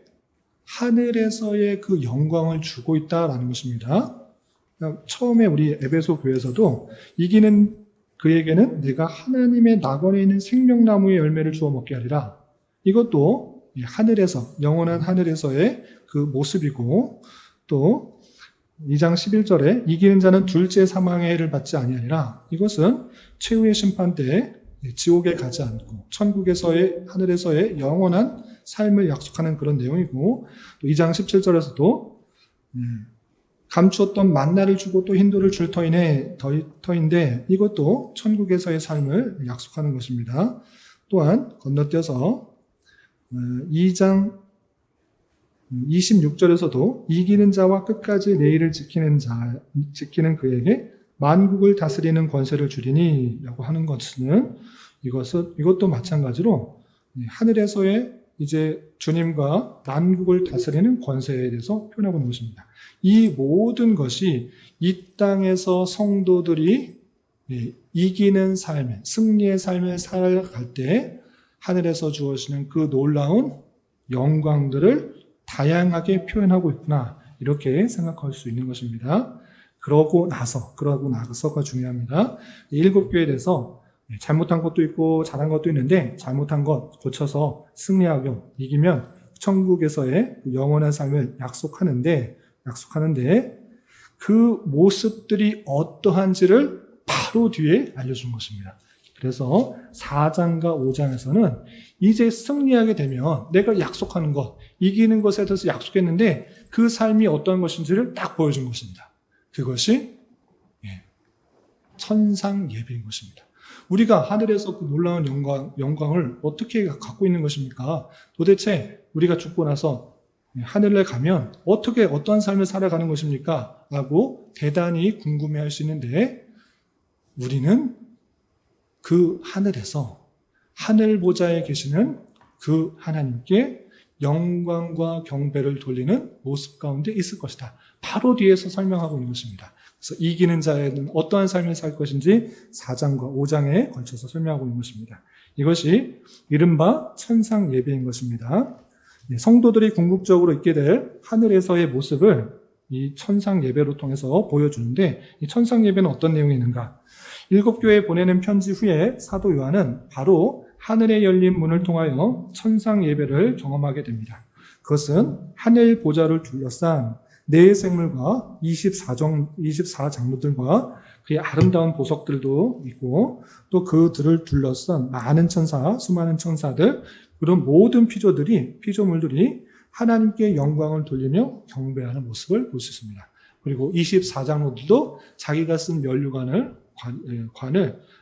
하늘에서의 그 영광을 주고 있다라는 것입니다. 처음에 우리 에베소 교회에서도 이기는 그에게는 내가 하나님의 낙원에 있는 생명나무의 열매를 주워 먹게 하리라. 이것도 하늘에서 영원한 하늘에서의 그 모습이고 또 2장 11절에 이기는 자는 둘째 사망의 해를 받지 아니하리라. 이것은 최후의 심판 때에 지옥에 가지 않고 천국에서의 하늘에서의 영원한 삶을 약속하는 그런 내용이고 또 2장 17절에서도 감추었던 만나를 주고 또 흰돌을 줄 터인데 이것도 천국에서의 삶을 약속하는 것입니다. 또한 건너뛰어서 2장 26절에서도 이기는 자와 끝까지 내일을 지키는 그에게 만국을 다스리는 권세를 주리니 라고 하는 것은 이것도 마찬가지로 하늘에서의 이제 주님과 만국을 다스리는 권세에 대해서 표현하고 있는 것입니다. 이 모든 것이 이 땅에서 성도들이 이기는 삶, 승리의 삶을 살아갈 때 하늘에서 주어지는 그 놀라운 영광들을 다양하게 표현하고 있구나 이렇게 생각할 수 있는 것입니다. 그러고 나서가 중요합니다. 7교회에 대해서 잘못한 것도 있고 잘한 것도 있는데 잘못한 것 고쳐서 승리하고 이기면 천국에서의 영원한 삶을 약속하는데 그 모습들이 어떠한지를 바로 뒤에 알려준 것입니다. 그래서 4장과 5장에서는 이제 승리하게 되면 내가 약속하는 것, 이기는 것에 대해서 약속했는데 그 삶이 어떤 것인지를 딱 보여준 것입니다. 그것이 천상 예배인 것입니다. 우리가 하늘에서 그 놀라운 영광을 어떻게 갖고 있는 것입니까? 도대체 우리가 죽고 나서 하늘에 가면 어떠한 삶을 살아가는 것입니까? 라고 대단히 궁금해할 수 있는데 우리는 그 하늘에서 하늘 보좌에 계시는 그 하나님께 영광과 경배를 돌리는 모습 가운데 있을 것이다. 바로 뒤에서 설명하고 있는 것입니다. 그래서 이기는 자에는 어떠한 삶을 살 것인지 4장과 5장에 걸쳐서 설명하고 있는 것입니다. 이것이 이른바 천상 예배인 것입니다. 성도들이 궁극적으로 있게 될 하늘에서의 모습을 이 천상 예배로 통해서 보여주는데 이 천상 예배는 어떤 내용이 있는가? 7교회에 보내는 편지 후에 사도 요한은 바로 하늘에 열린 문을 통하여 천상 예배를 경험하게 됩니다. 그것은 하늘 보좌를 둘러싼 네 생물과 24장로들과 그의 아름다운 보석들도 있고 또 그들을 둘러싼 많은 천사, 수많은 천사들 그런 모든 피조물들이 하나님께 영광을 돌리며 경배하는 모습을 볼 수 있습니다. 그리고 24장로들도 자기가 쓴 면류관을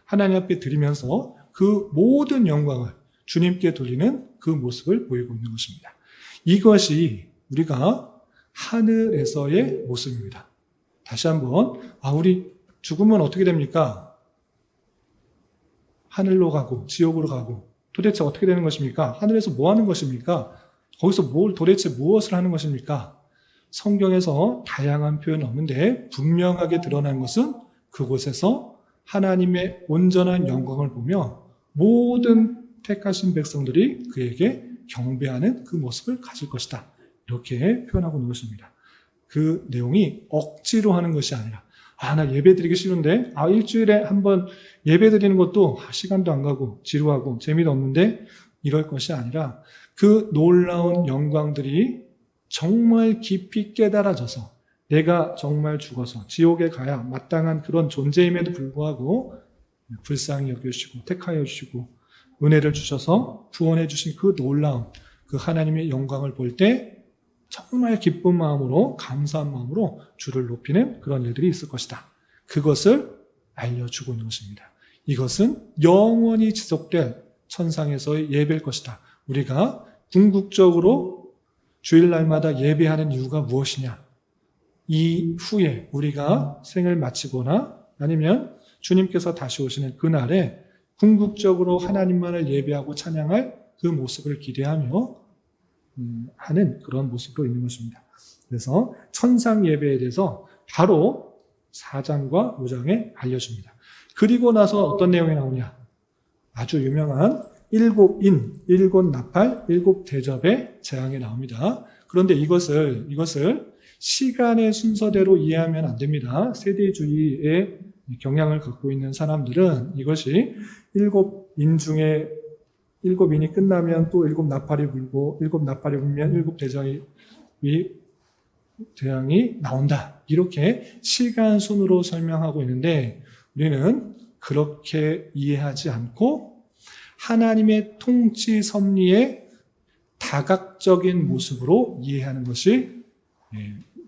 하나님 앞에 드리면서 그 모든 영광을 주님께 돌리는 그 모습을 보이고 있는 것입니다. 이것이 우리가 하늘에서의 모습입니다. 다시 한번, 우리 죽으면 어떻게 됩니까? 하늘로 가고 지옥으로 가고 도대체 어떻게 되는 것입니까? 하늘에서 뭐 하는 것입니까? 거기서 도대체 무엇을 하는 것입니까? 성경에서 다양한 표현은 없는데 분명하게 드러난 것은 그곳에서 하나님의 온전한 영광을 보며 모든 택하신 백성들이 그에게 경배하는 그 모습을 가질 것이다. 이렇게 표현하고 있는 것입니다. 그 내용이 억지로 하는 것이 아니라 나 예배 드리기 싫은데 일주일에 한번 예배 드리는 것도 시간도 안 가고 지루하고 재미도 없는데 이럴 것이 아니라 그 놀라운 영광들이 정말 깊이 깨달아져서 내가 정말 죽어서 지옥에 가야 마땅한 그런 존재임에도 불구하고 불쌍히 여겨주시고 택하여 주시고 은혜를 주셔서 구원해 주신 그 놀라운 그 하나님의 영광을 볼 때 정말 기쁜 마음으로 감사한 마음으로 주를 높이는 그런 일들이 있을 것이다. 그것을 알려주고 있는 것입니다. 이것은 영원히 지속될 천상에서의 예배일 것이다. 우리가 궁극적으로 주일날마다 예배하는 이유가 무엇이냐? 이후에 우리가 생을 마치거나 아니면 주님께서 다시 오시는 그날에 궁극적으로 하나님만을 예배하고 찬양할 그 모습을 기대하며 하는 그런 모습으로 있는 것입니다. 그래서 천상 예배에 대해서 바로 4장과 5장에 알려줍니다. 그리고 나서 어떤 내용이 나오냐? 아주 유명한 7인, 7나팔, 7대접의 재앙이 나옵니다. 그런데 이것을 시간의 순서대로 이해하면 안 됩니다. 세대주의의 경향을 갖고 있는 사람들은 이것이 7인 중에 7인이 끝나면 또 7나팔이 불고 7나팔이 불면 7대장이 나온다. 이렇게 시간 순으로 설명하고 있는데 우리는 그렇게 이해하지 않고 하나님의 통치 섭리의 다각적인 모습으로 이해하는 것이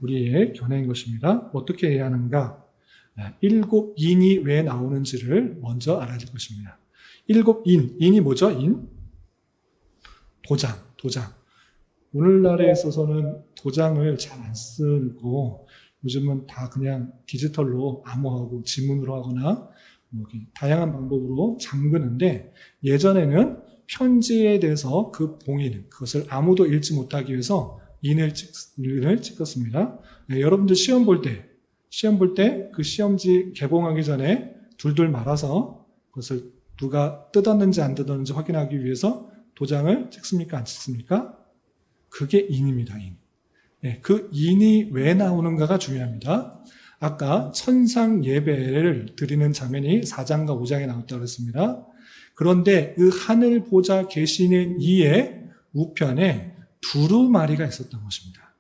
우리의 견해인 것입니다. 어떻게 이해하는가? 7인이 왜 나오는지를 먼저 알아야 될 것입니다. 7인이 뭐죠? 도장. 오늘날에 있어서는 도장을 잘 안 쓰고 요즘은 다 그냥 디지털로 암호하고 지문으로 하거나 다양한 방법으로 잠그는데 예전에는 편지에 대해서 그 봉인, 그것을 아무도 읽지 못하기 위해서 인을 찍었습니다. 여러분들 시험 볼 때 그 시험지 개봉하기 전에 둘둘 말아서 그것을 누가 뜯었는지 안 뜯었는지 확인하기 위해서 도장을 찍습니까? 안 찍습니까? 그게 인입니다. 인. 그 인이 왜 나오는가가 중요합니다. 아까 천상 예배를 드리는 장면이 4장과 5장에 나왔다고 했습니다. 그런데 그 하늘 보좌 계시는 이의 우편에 두루마리가 있었던 것입니다.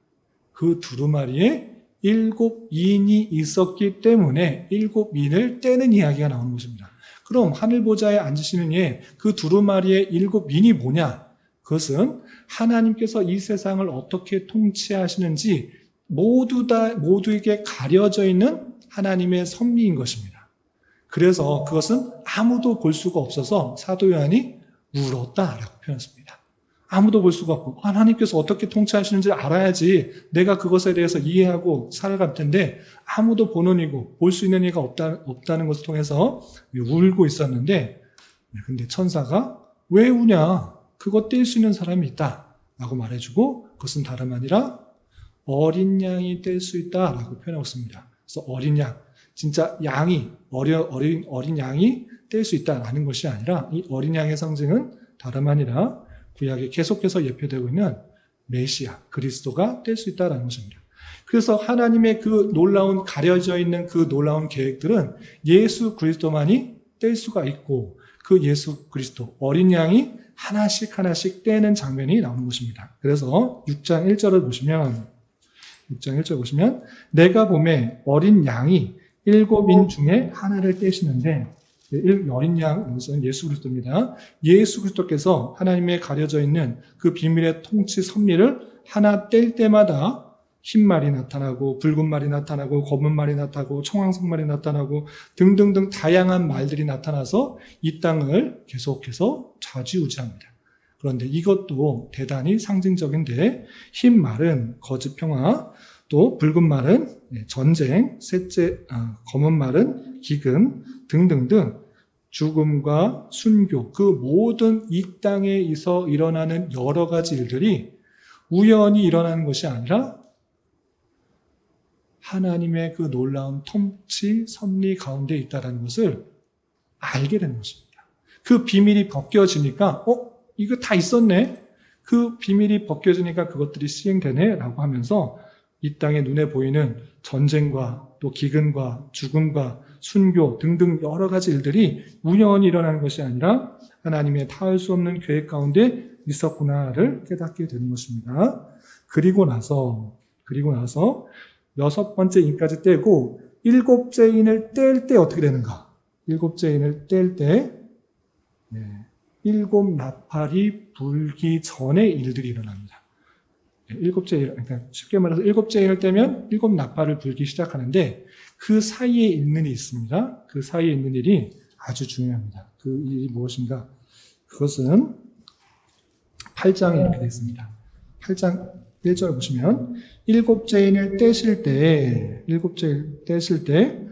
그 두루마리에 7인이 있었기 때문에 7인을 떼는 이야기가 나오는 것입니다. 그럼 하늘 보좌에 앉으시는 이의 그 두루마리의 7인이 뭐냐? 그것은 하나님께서 이 세상을 어떻게 통치하시는지 모두에게 가려져 있는 하나님의 섭리인 것입니다. 그래서 그것은 아무도 볼 수가 없어서 사도 요한이 울었다라고 표현했습니다. 아무도 볼 수가 없고 하나님께서 어떻게 통치하시는지 알아야지 내가 그것에 대해서 이해하고 살아갈 텐데 아무도 보는 이고 볼 수 있는 이가 없다는 것을 통해서 울고 있었는데 근데 천사가 왜 우냐? 그거 뗄 수 있는 사람이 있다 라고 말해주고 그것은 다름 아니라 어린 양이 뗄 수 있다라고 표현하고 있습니다. 그래서 어린 양, 진짜 양이 어린 양이 뗄 수 있다라는 것이 아니라 이 어린 양의 상징은 다름 아니라 구약에 계속해서 예표되고 있는 메시아, 그리스도가 뗄 수 있다라는 것입니다. 그래서 하나님의 그 놀라운 가려져 있는 그 놀라운 계획들은 예수 그리스도만이 뗄 수가 있고 그 예수 그리스도, 어린 양이 하나씩 떼는 장면이 나오는 것입니다. 그래서 6장 1절을 보시면 내가 보매 어린 양이 7인 중에 하나를 떼시는데 어린 양은 예수 그리스도입니다. 예수 그리스도께서 하나님의 가려져 있는 그 비밀의 통치 섭리를 하나 뗄 때마다 흰 말이 나타나고 붉은 말이 나타나고 검은 말이 나타나고 청황색 말이 나타나고 등등등 다양한 말들이 나타나서 이 땅을 계속해서 좌지우지합니다. 그런데 이것도 대단히 상징적인데, 흰 말은 거짓 평화, 또 붉은 말은 전쟁, 검은 말은 기근 등등등 죽음과 순교, 그 모든 이 땅에서 일어나는 여러 가지 일들이 우연히 일어나는 것이 아니라 하나님의 그 놀라운 통치, 섭리 가운데 있다는 것을 알게 되는 것입니다. 그 비밀이 벗겨지니까 이거 다 있었네? 그 비밀이 벗겨지니까 그것들이 시행되네? 라고 하면서 이 땅에 눈에 보이는 전쟁과 또 기근과 죽음과 순교 등등 여러 가지 일들이 우연히 일어나는 것이 아니라 하나님의 다할 수 없는 계획 가운데 있었구나를 깨닫게 되는 것입니다. 그리고 나서 6번째 인까지 떼고 7째 인을 뗄 때 어떻게 되는가? 7째 인을 뗄 때 7 나팔이 불기 전에 일들이 일어납니다. 7째 일, 그러니까 쉽게 말해서 7째 인을 떼면 7 나팔을 불기 시작하는데 그 사이에 있는 일이 있습니다. 그 사이에 있는 일이 아주 중요합니다. 그 일이 무엇인가? 그것은 8장에 이렇게 되어 있습니다. 8장 1절 보시면 7째 인을 떼실 때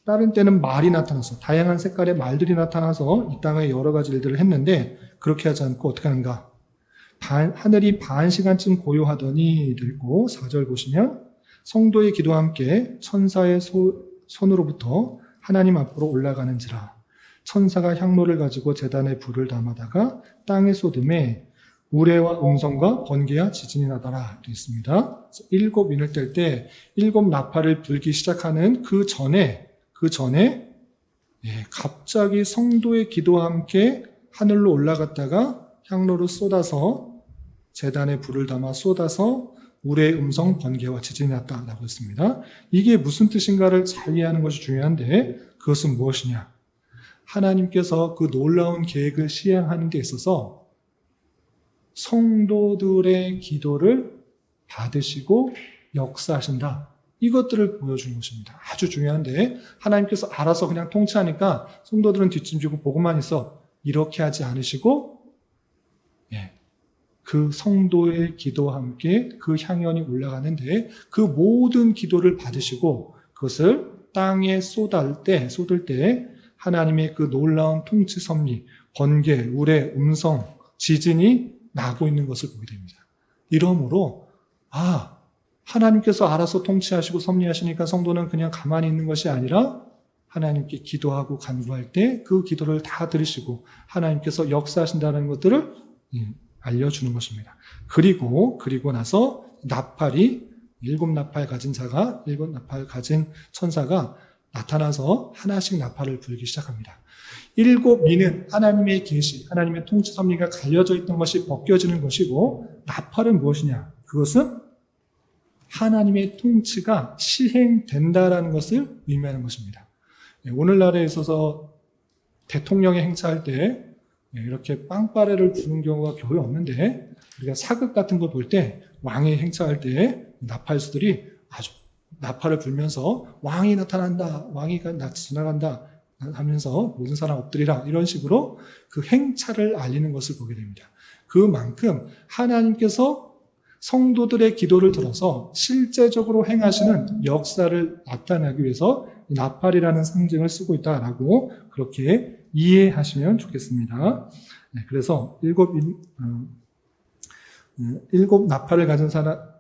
다른 때는 말이 나타나서 다양한 색깔의 말들이 나타나서 이 땅에 여러 가지 일들을 했는데 그렇게 하지 않고 어떻게 하는가? 하늘이 반 시간쯤 고요하더니 되고 4절 보시면 성도의 기도와 함께 천사의 손으로부터 하나님 앞으로 올라가는지라 천사가 향로를 가지고 제단에 불을 담아다가 땅에 쏟음에 우레와 음성과 번개와 지진이 나더라 되어 있습니다. 7인을 뗄 때 7 나팔을 불기 시작하는 그 전에 갑자기 성도의 기도와 함께 하늘로 올라갔다가 향로를 쏟아서 제단에 불을 담아 쏟아서 우레의 음성, 번개와 지진이 났다라고 했습니다. 이게 무슨 뜻인가를 잘 이해하는 것이 중요한데 그것은 무엇이냐? 하나님께서 그 놀라운 계획을 시행하는 데 있어서 성도들의 기도를 받으시고 역사하신다. 이것들을 보여주는 것입니다. 아주 중요한데 하나님께서 알아서 그냥 통치하니까 성도들은 뒷짐지고 보고만 있어. 이렇게 하지 않으시고 그 성도의 기도와 함께 그 향연이 올라가는데 그 모든 기도를 받으시고 그것을 땅에 쏟을 때 하나님의 그 놀라운 통치 섭리, 번개, 우레, 음성, 지진이 나고 있는 것을 보게 됩니다. 이러므로 하나님께서 알아서 통치하시고 섭리하시니까 성도는 그냥 가만히 있는 것이 아니라 하나님께 기도하고 간구할 때 그 기도를 다 들으시고 하나님께서 역사하신다는 것들을 알려주는 것입니다. 그리고 나서 나팔이 7 나팔 가진 자가 7 나팔 가진 천사가 나타나서 하나씩 나팔을 불기 시작합니다. 7미는 하나님의 계시, 하나님의 통치 섭리가 갈려져 있던 것이 벗겨지는 것이고 나팔은 무엇이냐? 그것은 하나님의 통치가 시행된다라는 것을 의미하는 것입니다. 오늘날에 있어서 대통령이 행차할 때 이렇게 빵빠레를 부는 경우가 거의 없는데 우리가 사극 같은 거 볼 때 왕이 행차할 때 나팔수들이 아주 나팔을 불면서 왕이 나타난다, 왕이 지나간다 하면서 모든 사람 엎드리라 이런 식으로 그 행차를 알리는 것을 보게 됩니다. 그만큼 하나님께서 성도들의 기도를 들어서 실제적으로 행하시는 역사를 나타내기 위해서 나팔이라는 상징을 쓰고 있다라고 그렇게 이해하시면 좋겠습니다. 그래서 7 나팔을 가진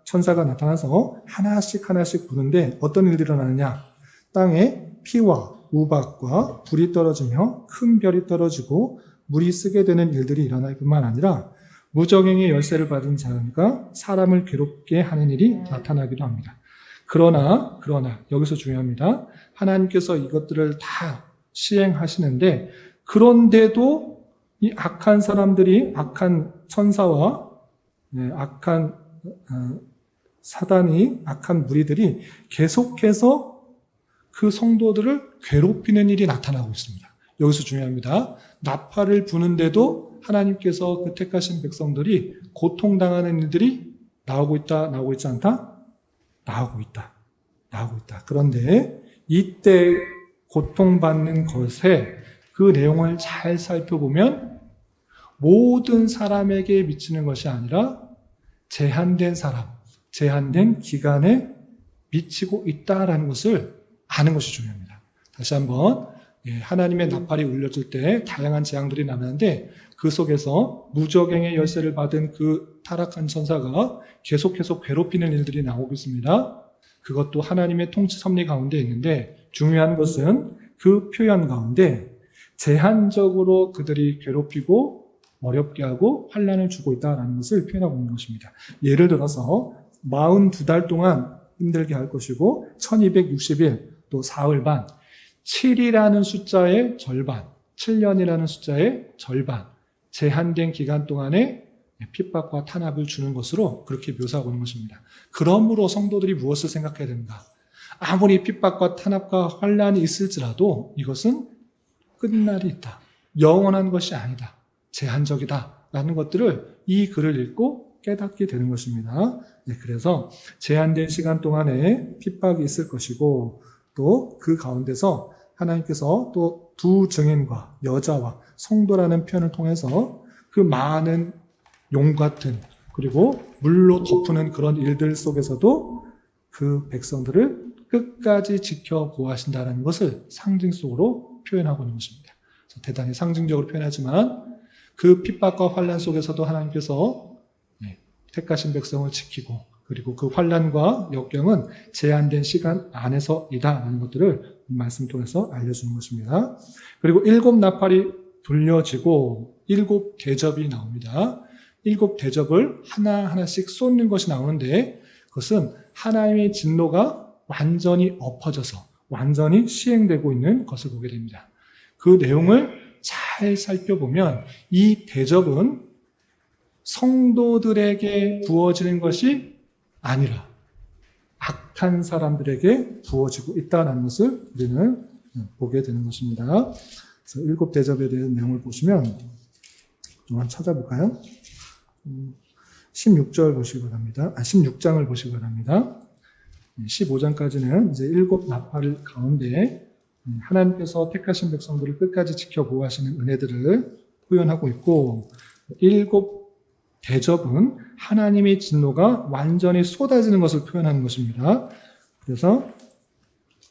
천사가 나타나서 하나씩 부르는데 어떤 일들이 일어나느냐? 땅에 피와 우박과 불이 떨어지며 큰 별이 떨어지고 물이 쓰게 되는 일들이 일어날 뿐만 아니라 무적행의 열쇠를 받은 자가 사람을 괴롭게 하는 일이 나타나기도 합니다. 그러나 여기서 중요합니다. 하나님께서 이것들을 다 시행하시는데 그런데도 이 악한 사람들이 악한 천사와 악한 사단이 악한 무리들이 계속해서 그 성도들을 괴롭히는 일이 나타나고 있습니다. 여기서 중요합니다. 나팔을 부는데도 하나님께서 그 택하신 백성들이 고통당하는 일들이 나오고 있다, 나오고 있지 않다? 나오고 있다. 그런데 이때 고통받는 것에 그 내용을 잘 살펴보면 모든 사람에게 미치는 것이 아니라 제한된 사람, 제한된 기간에 미치고 있다라는 것을 아는 것이 중요합니다. 다시 한번 하나님의 나팔이 울려질 때 다양한 재앙들이 나는데 그 속에서 무저갱의 열쇠를 받은 그 타락한 천사가 계속해서 괴롭히는 일들이 나오고 있습니다. 그것도 하나님의 통치 섭리 가운데 있는데 중요한 것은 그 표현 가운데 제한적으로 그들이 괴롭히고 어렵게 하고 환난을 주고 있다는 것을 표현하고 있는 것입니다. 예를 들어서 42달 동안 힘들게 할 것이고 1260일 또 사흘 반 7이라는 숫자의 절반 7년이라는 숫자의 절반 제한된 기간 동안에 핍박과 탄압을 주는 것으로 그렇게 묘사하고 있는 것입니다. 그러므로 성도들이 무엇을 생각해야 됩니까? 아무리 핍박과 탄압과 환난이 있을지라도 이것은 끝날이 있다. 영원한 것이 아니다. 제한적이다. 라는 것들을 이 글을 읽고 깨닫게 되는 것입니다. 그래서 제한된 시간 동안에 핍박이 있을 것이고 또 그 가운데서 하나님께서 또 두 증인과 여자와 성도라는 표현을 통해서 그 많은 용 같은 그리고 물로 덮는 그런 일들 속에서도 그 백성들을 끝까지 지켜보아신다는 것을 상징적으로 표현하고 있는 것입니다. 대단히 상징적으로 표현하지만 그 핍박과 환난 속에서도 하나님께서 택하신 백성을 지키고 그리고 그 환난과 역경은 제한된 시간 안에서이다라는 것들을 이 말씀 통해서 알려주는 것입니다. 그리고 7 나팔이 불려지고 7 대접이 나옵니다. 7 대접을 하나하나씩 쏟는 것이 나오는데 그것은 하나님의 진노가 완전히 엎어져서 완전히 시행되고 있는 것을 보게 됩니다. 그 내용을 잘 살펴보면 이 대접은 성도들에게 부어지는 것이 아니라 악한 사람들에게 부어지고 있다는 것을 우리는 보게 되는 것입니다. 그래서 7 대접에 대한 내용을 보시면 좀 한번 찾아볼까요? 16절 보시기 바랍니다. 16장을 보시기 바랍니다. 15장까지는 이제 7 나팔 가운데 하나님께서 택하신 백성들을 끝까지 지켜보호하시는 은혜들을 표현하고 있고 7 대접은 하나님의 진노가 완전히 쏟아지는 것을 표현하는 것입니다. 그래서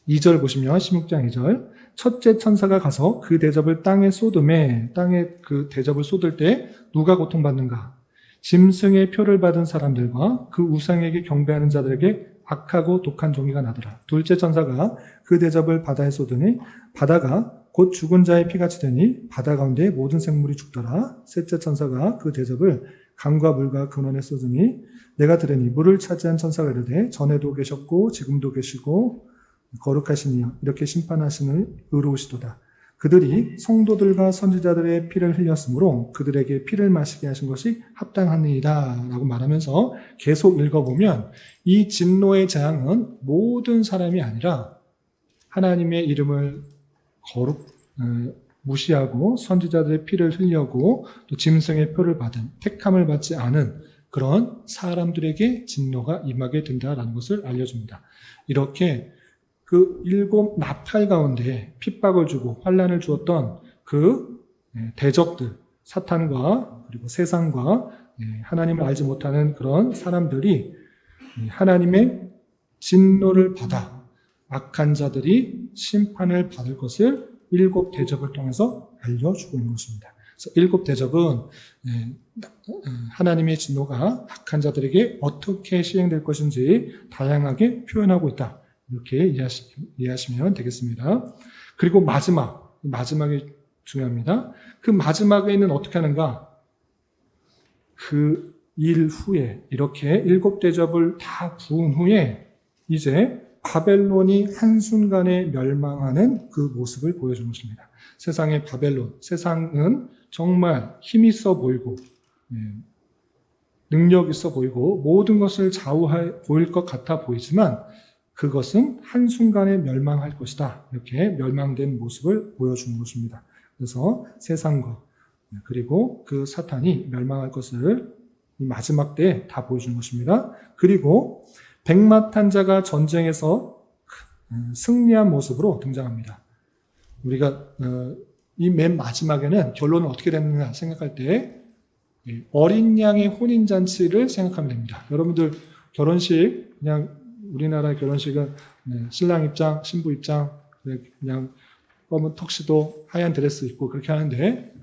2절 보시면 16장 2절 첫째 천사가 가서 그 대접을 땅에 쏟음에 땅에 그 대접을 쏟을 때 누가 고통받는가? 짐승의 표를 받은 사람들과 그 우상에게 경배하는 자들에게 악하고 독한 종이가 나더라. 둘째 천사가 그 대접을 바다에 쏟으니 바다가 곧 죽은 자의 피같이 되니 바다 가운데 모든 생물이 죽더라. 셋째 천사가 그 대접을 강과 물과 근원에 쏟으니 내가 들으니 물을 차지한 천사가 이르되 전에도 계셨고 지금도 계시고 거룩하시니 이렇게 심판하시는 의로우시도다. 그들이 성도들과 선지자들의 피를 흘렸으므로 그들에게 피를 마시게 하신 것이 합당하니이다 라고 말하면서 계속 읽어보면 이 진노의 재앙은 모든 사람이 아니라 하나님의 이름을 무시하고 선지자들의 피를 흘려고 또 짐승의 표를 받은 택함을 받지 않은 그런 사람들에게 진노가 임하게 된다라는 것을 알려줍니다. 이렇게 그 7 나팔 가운데 핍박을 주고 환난을 주었던 그 대적들, 사탄과 그리고 세상과 하나님을 알지 못하는 그런 사람들이 하나님의 진노를 받아 악한 자들이 심판을 받을 것을 7 대접을 통해서 알려주고 있는 것입니다. 그래서 7 대접은 하나님의 진노가 악한 자들에게 어떻게 시행될 것인지 다양하게 표현하고 있다. 이렇게 이해하시면 되겠습니다. 그리고 마지막이 중요합니다. 그 마지막에는 어떻게 하는가? 그 일 후에 이렇게 7 대접을 다 부은 후에 이제 바벨론이 한순간에 멸망하는 그 모습을 보여주는 것입니다. 세상의 바벨론, 세상은 정말 힘 있어 보이고 능력 있어 보이고 모든 것을 좌우해 보일 것 같아 보이지만 그것은 한순간에 멸망할 것이다. 이렇게 멸망된 모습을 보여주는 것입니다. 그래서 세상과 그리고 그 사탄이 멸망할 것을 이 마지막 때에 다 보여주는 것입니다. 그리고 백마탄자가 전쟁에서 승리한 모습으로 등장합니다. 우리가 이 맨 마지막에는 결론은 어떻게 됐느냐 생각할 때 어린 양의 혼인잔치를 생각하면 됩니다. 여러분들 결혼식, 그냥 우리나라 결혼식은 신랑 입장, 신부 입장, 그냥 검은 턱시도, 하얀 드레스 입고 그렇게 하는데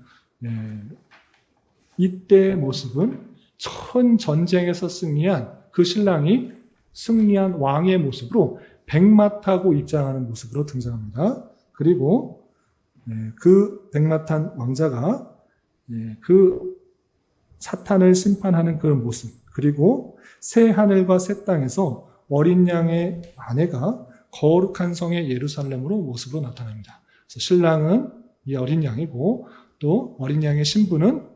이때의 모습은 전 전쟁에서 승리한 그 신랑이 승리한 왕의 모습으로 백마 타고 입장하는 모습으로 등장합니다. 그리고 그 백마 탄 왕자가 그 사탄을 심판하는 그런 모습, 그리고 새 하늘과 새 땅에서 어린 양의 아내가 거룩한 성의 예루살렘으로 모습으로 나타납니다. 그래서 신랑은 이 어린 양이고 또 어린 양의 신부는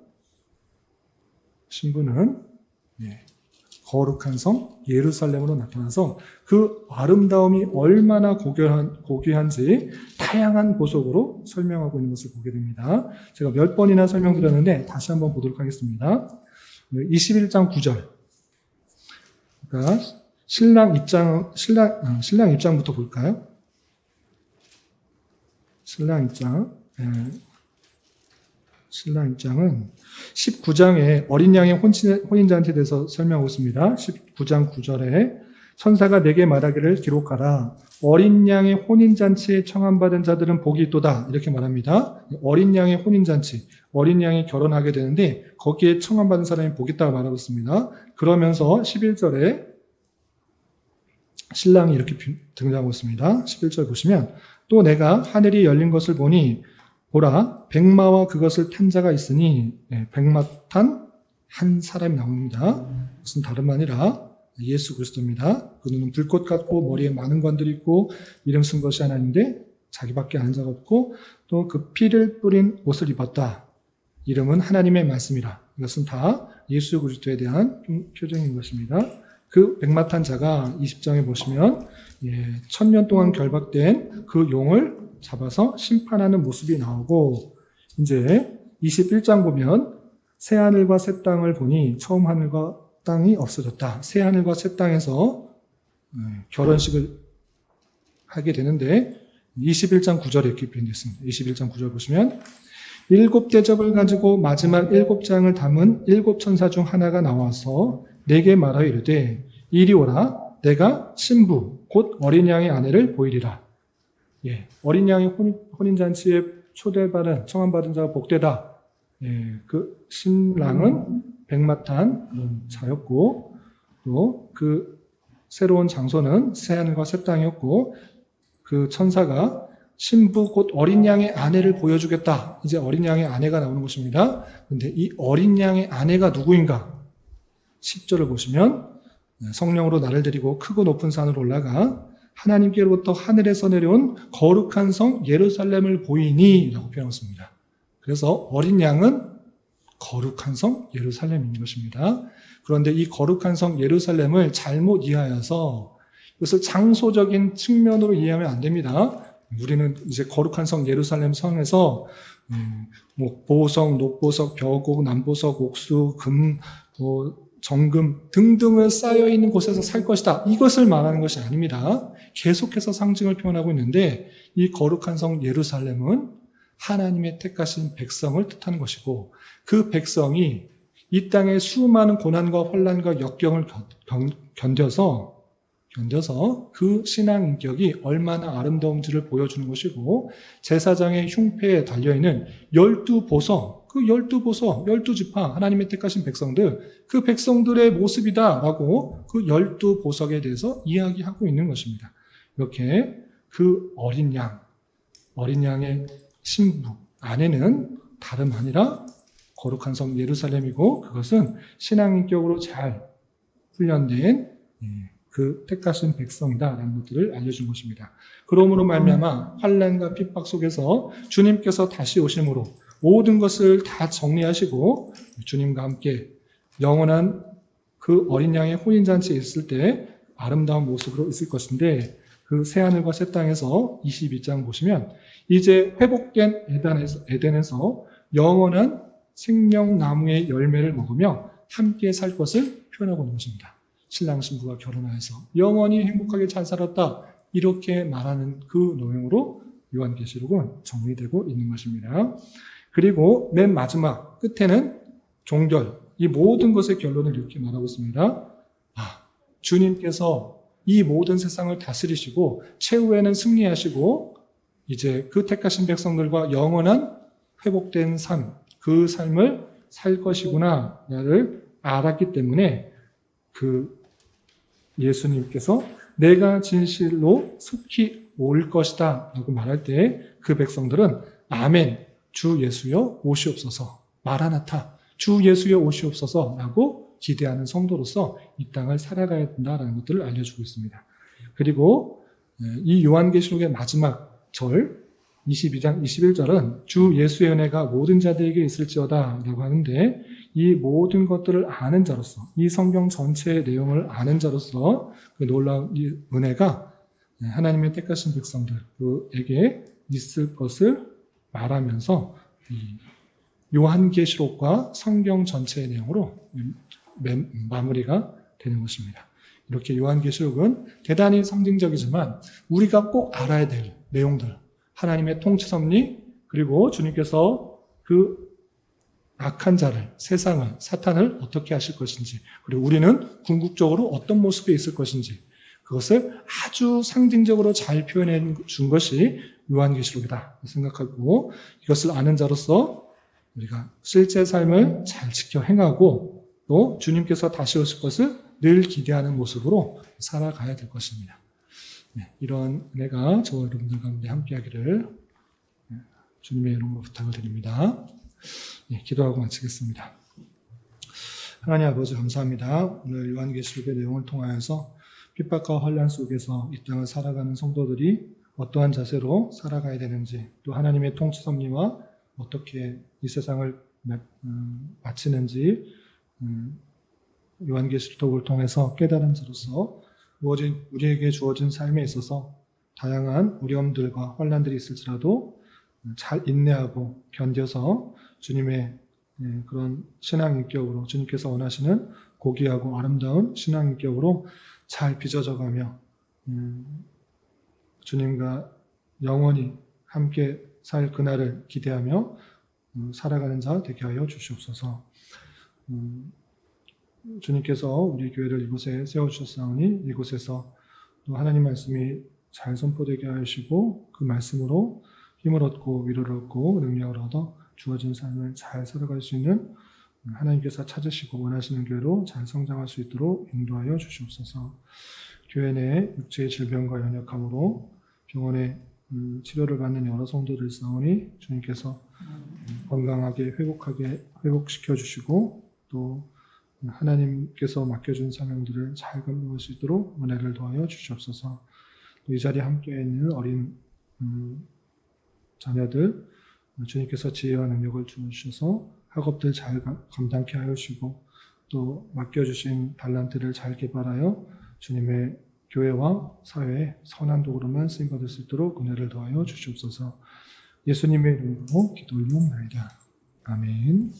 거룩한 성 예루살렘으로 나타나서 그 아름다움이 얼마나 고귀한지 다양한 보석으로 설명하고 있는 것을 보게 됩니다. 제가 몇 번이나 설명드렸는데 다시 한번 보도록 하겠습니다. 21장 9절. 그러니까 신랑 입장부터 볼까요? 신랑 입장은 19장에 어린 양의 혼인잔치에 대해서 설명하고 있습니다. 19장 9절에 천사가 내게 말하기를 기록하라. 어린 양의 혼인잔치에 청함받은 자들은 복이 있도다. 이렇게 말합니다. 어린 양의 혼인잔치, 어린 양이 결혼하게 되는데 거기에 청함받은 사람이 복이 있다고 말하고 있습니다. 그러면서 11절에 신랑이 이렇게 등장하고 있습니다. 11절 보시면 또 내가 하늘이 열린 것을 보니 보라 백마와 그것을 탄 자가 있으니 백마 탄 한 사람이 나옵니다. 무슨 다름 아니라 예수 그리스도입니다. 그는 불꽃 같고 머리에 많은 관들이 있고 이름 쓴 것이 하나인데 자기밖에 아는 자가 없고 또 그 피를 뿌린 옷을 입었다. 이름은 하나님의 말씀이라. 이것은 다 예수 그리스도에 대한 표정인 것입니다. 그 백마 탄 자가 20장에 보시면 1000년 동안 결박된 그 용을 잡아서 심판하는 모습이 나오고 이제 21장 보면 새 하늘과 새 땅을 보니 처음 하늘과 땅이 없어졌다. 새 하늘과 새 땅에서 결혼식을 하게 되는데 21장 9절에 이렇게 표현되어 있습니다. 21장 9절 보시면 7 대접을 가지고 마지막 7장을 담은 7 천사 중 하나가 나와서 내게 말하여 이르되 이리 오라 내가 신부 곧 어린 양의 아내를 보이리라. 어린 양의 혼인잔치에 초대받은 청함받은 자가 복되다. 그 신랑은 백마 탄 자였고 또 그 새로운 장소는 새하늘과 새 땅이었고 그 천사가 신부 곧 어린 양의 아내를 보여주겠다. 이제 어린 양의 아내가 나오는 것입니다. 그런데 이 어린 양의 아내가 누구인가? 10절을 보시면 성령으로 나를 데리고 크고 높은 산으로 올라가 하나님께로부터 하늘에서 내려온 거룩한 성 예루살렘을 보이니 라고 표현했습니다. 그래서 어린 양은 거룩한 성 예루살렘인 것입니다. 그런데 이 거룩한 성 예루살렘을 잘못 이해하여서 이것을 장소적인 측면으로 이해하면 안 됩니다. 우리는 이제 거룩한 성 예루살렘 성에서 보석, 녹보석, 벼곡, 남보석, 옥수, 금, 정금 등등을 쌓여있는 곳에서 살 것이다. 이것을 말하는 것이 아닙니다. 계속해서 상징을 표현하고 있는데 이 거룩한 성 예루살렘은 하나님의 택하신 백성을 뜻하는 것이고 그 백성이 이 땅의 수많은 고난과 혼란과 역경을 견뎌서 그 신앙 인격이 얼마나 아름다운지를 보여주는 것이고 제사장의 흉패에 달려있는 12보석, 그 12보석, 12지파 하나님의 택하신 백성들, 그 백성들의 모습이다라고 그 12보석에 대해서 이야기하고 있는 것입니다. 이렇게 그 어린 양의 신부, 아내는 다름 아니라 거룩한 성 예루살렘이고 그것은 신앙인격으로 잘 훈련된 그 택하신 백성이다라는 것들을 알려준 것입니다. 그러므로 말미암아 환난과 핍박 속에서 주님께서 다시 오심으로 모든 것을 다 정리하시고 주님과 함께 영원한 그 어린 양의 혼인잔치에 있을 때 아름다운 모습으로 있을 것인데 그 새하늘과 새 땅에서 22장 보시면 이제 회복된 에덴에서 영원한 생명나무의 열매를 먹으며 함께 살 것을 표현하고 있는 것입니다. 신랑 신부가 결혼하여서 영원히 행복하게 잘 살았다 이렇게 말하는 그 내용으로 요한계시록은 정리되고 있는 것입니다. 그리고 맨 마지막 끝에는 종결, 이 모든 것의 결론을 이렇게 말하고 있습니다. 주님께서 이 모든 세상을 다스리시고 최후에는 승리하시고 이제 그 택하신 백성들과 영원한 회복된 삶, 그 삶을 살 것이구나를 알았기 때문에 그 예수님께서 내가 진실로 속히 올 것이다 라고 말할 때 그 백성들은 아멘, 주 예수여 오시옵소서, 마라나타, 주 예수여 오시옵소서 라고 기대하는 성도로서 이 땅을 살아가야 된다라는 것들을 알려주고 있습니다. 그리고 이 요한계시록의 마지막 절 22장 21절은 주 예수의 은혜가 모든 자들에게 있을지어다 라고 하는데 이 모든 것들을 아는 자로서 이 성경 전체의 내용을 아는 자로서 그 놀라운 이 은혜가 하나님의 택하신 백성들에게 있을 것을 말하면서 이 요한계시록과 성경 전체의 내용으로 마무리가 되는 것입니다. 이렇게 요한계시록은 대단히 상징적이지만 우리가 꼭 알아야 될 내용들, 하나님의 통치 섭리, 그리고 주님께서 그 악한 자를, 세상을, 사탄을 어떻게 하실 것인지, 그리고 우리는 궁극적으로 어떤 모습에 있을 것인지, 그것을 아주 상징적으로 잘 표현해 준 것이 요한계시록이다 생각하고, 이것을 아는 자로서 우리가 실제 삶을 잘 지켜 행하고 또 주님께서 다시 오실 것을 늘 기대하는 모습으로 살아가야 될 것입니다. 이런 은혜가 저와 여러분들 가운데 함께하기를 주님의 이름으로 부탁을 드립니다. 기도하고 마치겠습니다. 하나님 아버지 감사합니다. 오늘 요한계시록의 내용을 통하여서 핍박과 환난 속에서 이 땅을 살아가는 성도들이 어떠한 자세로 살아가야 되는지, 또 하나님의 통치 섭리와 어떻게 이 세상을 마치는지 요한계시록을 통해서 깨달은 자로서 우리에게 주어진 삶에 있어서 다양한 어려움들과 환난들이 있을지라도 잘 인내하고 견뎌서 주님의 그런 신앙인격으로, 주님께서 원하시는 고귀하고 아름다운 신앙인격으로 잘 빚어져가며 주님과 영원히 함께 살 그날을 기대하며 살아가는 자 되게 하여 주시옵소서. 주님께서 우리 교회를 이곳에 세워주셨사오니 이곳에서 또 하나님 말씀이 잘 선포되게 하시고 그 말씀으로 힘을 얻고 위로를 얻고 능력을 얻어 주어진 삶을 잘 살아갈 수 있는 하나님께서 찾으시고 원하시는 교회로 잘 성장할 수 있도록 인도하여 주시옵소서. 교회 내 육체의 질병과 연약함으로 병원에 치료를 받는 여러 성도들 있사오니 주님께서 건강하게 회복시켜 주시고 또 하나님께서 맡겨준 사명들을 잘 감당할 수 있도록 은혜를 도하여 주시옵소서. 또 이 자리에 함께 있는 어린 자녀들 주님께서 지혜와 능력을 주셔서 학업들 잘 감당케 하여 주시고 또 맡겨주신 달란트를 잘 개발하여 주님의 교회와 사회에 선한 도구로만 쓰임받을 수 있도록 은혜를 더하여 주시옵소서. 예수님의 이름으로 기도 올리옵나이다. 아멘.